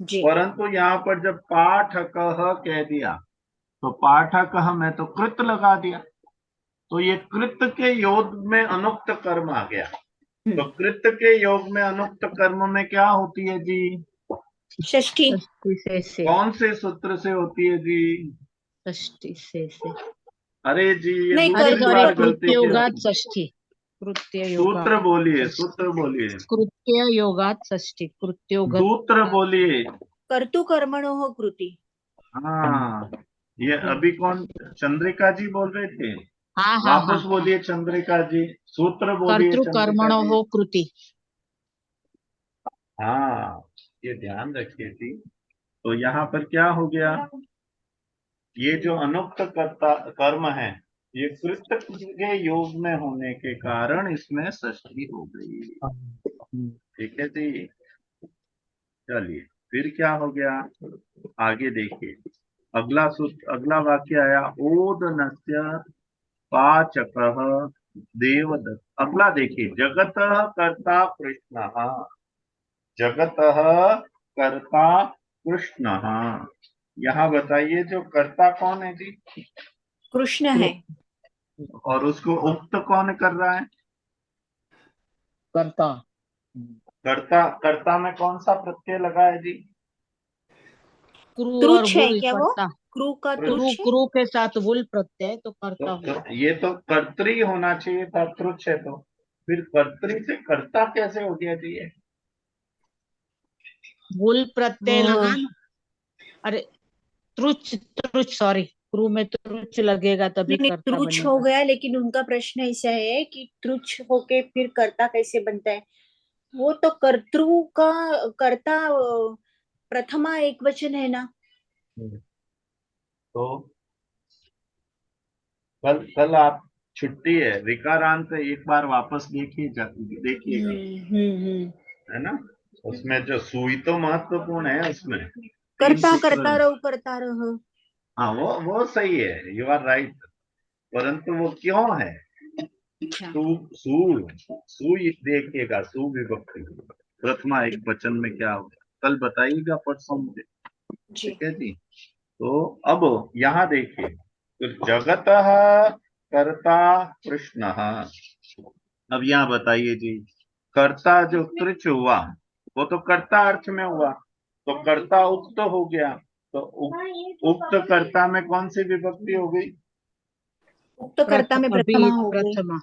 Speaker 9: जी।
Speaker 8: परंतु यहाँ पर जब पाठकः कह दिया तो पाठकः में तो कृत लगा दिया, तो ये कृत के योग में अनुक्त कर्म आ गया। तो कृत के योग में अनुक्त कर्म में क्या होती है जी?
Speaker 9: षष्ठी।
Speaker 8: कौन से सूत्र से होती है जी?
Speaker 2: षष्ठी से
Speaker 8: अरे जी ये
Speaker 9: नहीं,
Speaker 8: दूसरी
Speaker 9: कर
Speaker 8: बार गलती की
Speaker 2: कृत्योगात
Speaker 8: आपने।
Speaker 2: षष्ठी। कृत्य
Speaker 8: सूत्र बोलिए, सूत्र बोलिए,
Speaker 2: कृत्य योगात षष्ठी। कृत्योगत
Speaker 8: सूत्र बोलिए।
Speaker 9: कर्तु कर्मणोः कृति।
Speaker 8: हाँ, ये अभी कौन? चंद्रिका जी बोल रहे थे।
Speaker 2: हाँ हाँ
Speaker 8: वापस बोलिए चंद्रिका जी, सूत्र बोलिए
Speaker 2: कर्तृ
Speaker 8: चंद्रिका
Speaker 2: कर्मणो
Speaker 8: जी।
Speaker 2: हो कृति।
Speaker 8: हाँ, ये ध्यान रखिए जी। तो यहाँ पर क्या हो गया? ये जो अनुक्त कर्म है ये कृत के योग में होने के कारण इसमें षष्ठी हो गई। ठीक है जी। चलिए फिर क्या हो गया? आगे देखिए, अगला सूत्र, अगला वाक्य आया ओदनस्य पाचकः देवदत्त। अगला देखिए, जगतः कर्ता कृष्णः। जगतः कर्ता कृष्णः। यहाँ बताइए जो कर्ता कौन है जी?
Speaker 9: कृष्ण है।
Speaker 8: और उसको उक्त कौन कर रहा है?
Speaker 7: कर्ता।
Speaker 8: कर्ता। कर्ता में कौन सा प्रत्यय लगा है जी?
Speaker 2: क्रू और
Speaker 9: त्रुच है
Speaker 2: बुल
Speaker 9: क्या वो?
Speaker 2: कर्ता।
Speaker 9: क्रू का
Speaker 2: क्रू
Speaker 9: त्रुच है?
Speaker 2: क्रू के साथ बुल प्रत्यय तो कर्ता हुआ।
Speaker 8: तो ये तो कर्तरी होना चाहिए था, त्रुच है तो फिर कर्तरी से कर्ता कैसे हो गया जी? ये
Speaker 2: बुल प्रत्यय लगा
Speaker 9: हाँ।
Speaker 2: ना। अरे त्रुच त्रुच सॉरी, क्रू में त्रुच लगेगा तभी
Speaker 9: नहीं नहीं,
Speaker 2: कर्ता
Speaker 9: त्रुच हो
Speaker 2: बनेगा।
Speaker 9: गया, लेकिन उनका प्रश्न ऐसा है कि त्रुच होके फिर कर्ता कैसे बनता है? वो तो कर्तृ का कर्ता प्रथमा एक वचन है ना।
Speaker 8: तो कल आप छुट्टी है, विकारांत एक बार वापस देखिएगा, है ना? उसमें जो सुई तो महत्वपूर्ण है, उसमें
Speaker 9: कर्ता करता रहो करता रहो।
Speaker 8: हाँ वो सही है, यू आर राइट। परंतु वो क्यों है? सु देखिएगा, सु विभक्ति प्रथमा एक वचन में क्या होगा कल बताइएगा, परसों मुझे। ठीक है जी। तो अब यहाँ देखिए, तो जगतः कर्ता कृष्णः। अब यहाँ बताइए जी, कर्ता जो त्रिच हुआ वो तो कर्ता अर्थ में हुआ, तो कर्ता उक्त हो गया। तो उक्त कर्ता में कौन सी विभक्ति हो गई?
Speaker 9: उक्त कर्ता में प्रथमा हो गई।
Speaker 2: प्रथमा।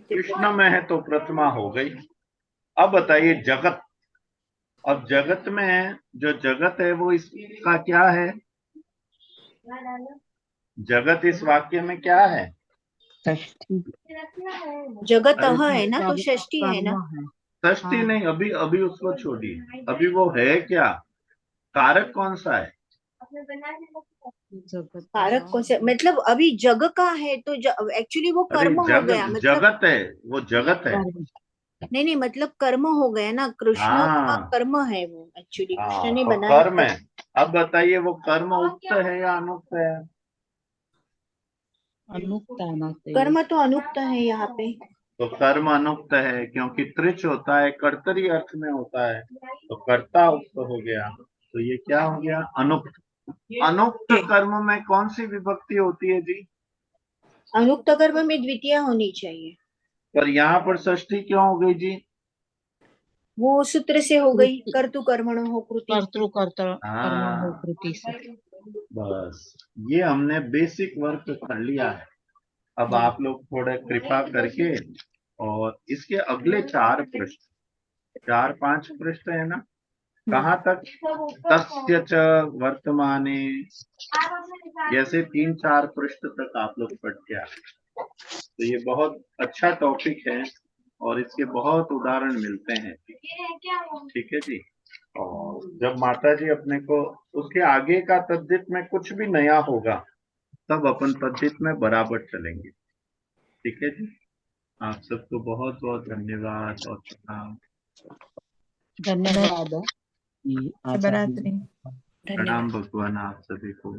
Speaker 8: कृष्ण में है तो प्रथमा हो गई। अब बताइए जगत। अब जगत में जो जगत है वो इसका क्या है? जगत इस वाक्य में क्या है?
Speaker 9: जगत है ना, तो षष्ठी है ना।
Speaker 8: षष्ठी नहीं, अभी अभी उसको छोड़िए, अभी वो है क्या? कारक कौन सा है?
Speaker 9: कारक कौन सा? मतलब अभी जग का है तो एक्चुअली वो
Speaker 8: अरे
Speaker 9: कर्म हो गया, मतलब
Speaker 8: जगत है, वो जगत है।
Speaker 9: नहीं नहीं, मतलब कर्म हो गया ना, कृष्ण का
Speaker 8: हाँ
Speaker 9: कर्म है वो, एक्चुअली कृष्ण ने
Speaker 8: तो
Speaker 9: बनाया
Speaker 8: कर्म है। अब बताइए वो कर्म उक्त है या अनुक्त है?
Speaker 2: अनुक्त आना चाहिए।
Speaker 9: कर्म तो अनुक्त है यहाँ पे।
Speaker 8: तो कर्म अनुक्त है क्योंकि त्रिच होता है, कर्तरी अर्थ में होता है, तो कर्ता उक्त हो गया। तो ये क्या हो गया? अनुक्त। अनुक्त कर्म में कौन सी विभक्ति होती है जी?
Speaker 9: अनुक्त कर्म में द्वितीया होनी चाहिए।
Speaker 8: पर यहाँ पर षष्ठी क्यों हो गई जी?
Speaker 9: वो सूत्र से हो गई, कर्तु कर्मणो हो कृति।
Speaker 2: कर्तृ कर्ता कर्म हो
Speaker 8: हाँ
Speaker 2: कृति से।
Speaker 8: बस, ये हमने बेसिक वर्क कर लिया है। अब आप लोग थोड़ा कृपा करके और इसके अगले 4 प्रश्न 4-5 पृष्ठ है ना, कहाँ तक? तस्य च वर्तमाने, जैसे 3-4 पृष्ठ तक आप लोग पढ़ के आ रहे। तो ये बहुत अच्छा टॉपिक है और इसके बहुत उदाहरण मिलते हैं। ठीक है जी। और जब माता जी अपने को उसके आगे का तद्धित में कुछ भी नया होगा तब अपन तद्धित में बराबर चलेंगे। ठीक है जी। आप सबको बहुत बहुत धन्यवाद और प्रणाम।
Speaker 2: धन्यवाद।
Speaker 7: कि आचार्य
Speaker 9: शुभरात्रि।
Speaker 8: प्रणाम भगवान आप सभी को।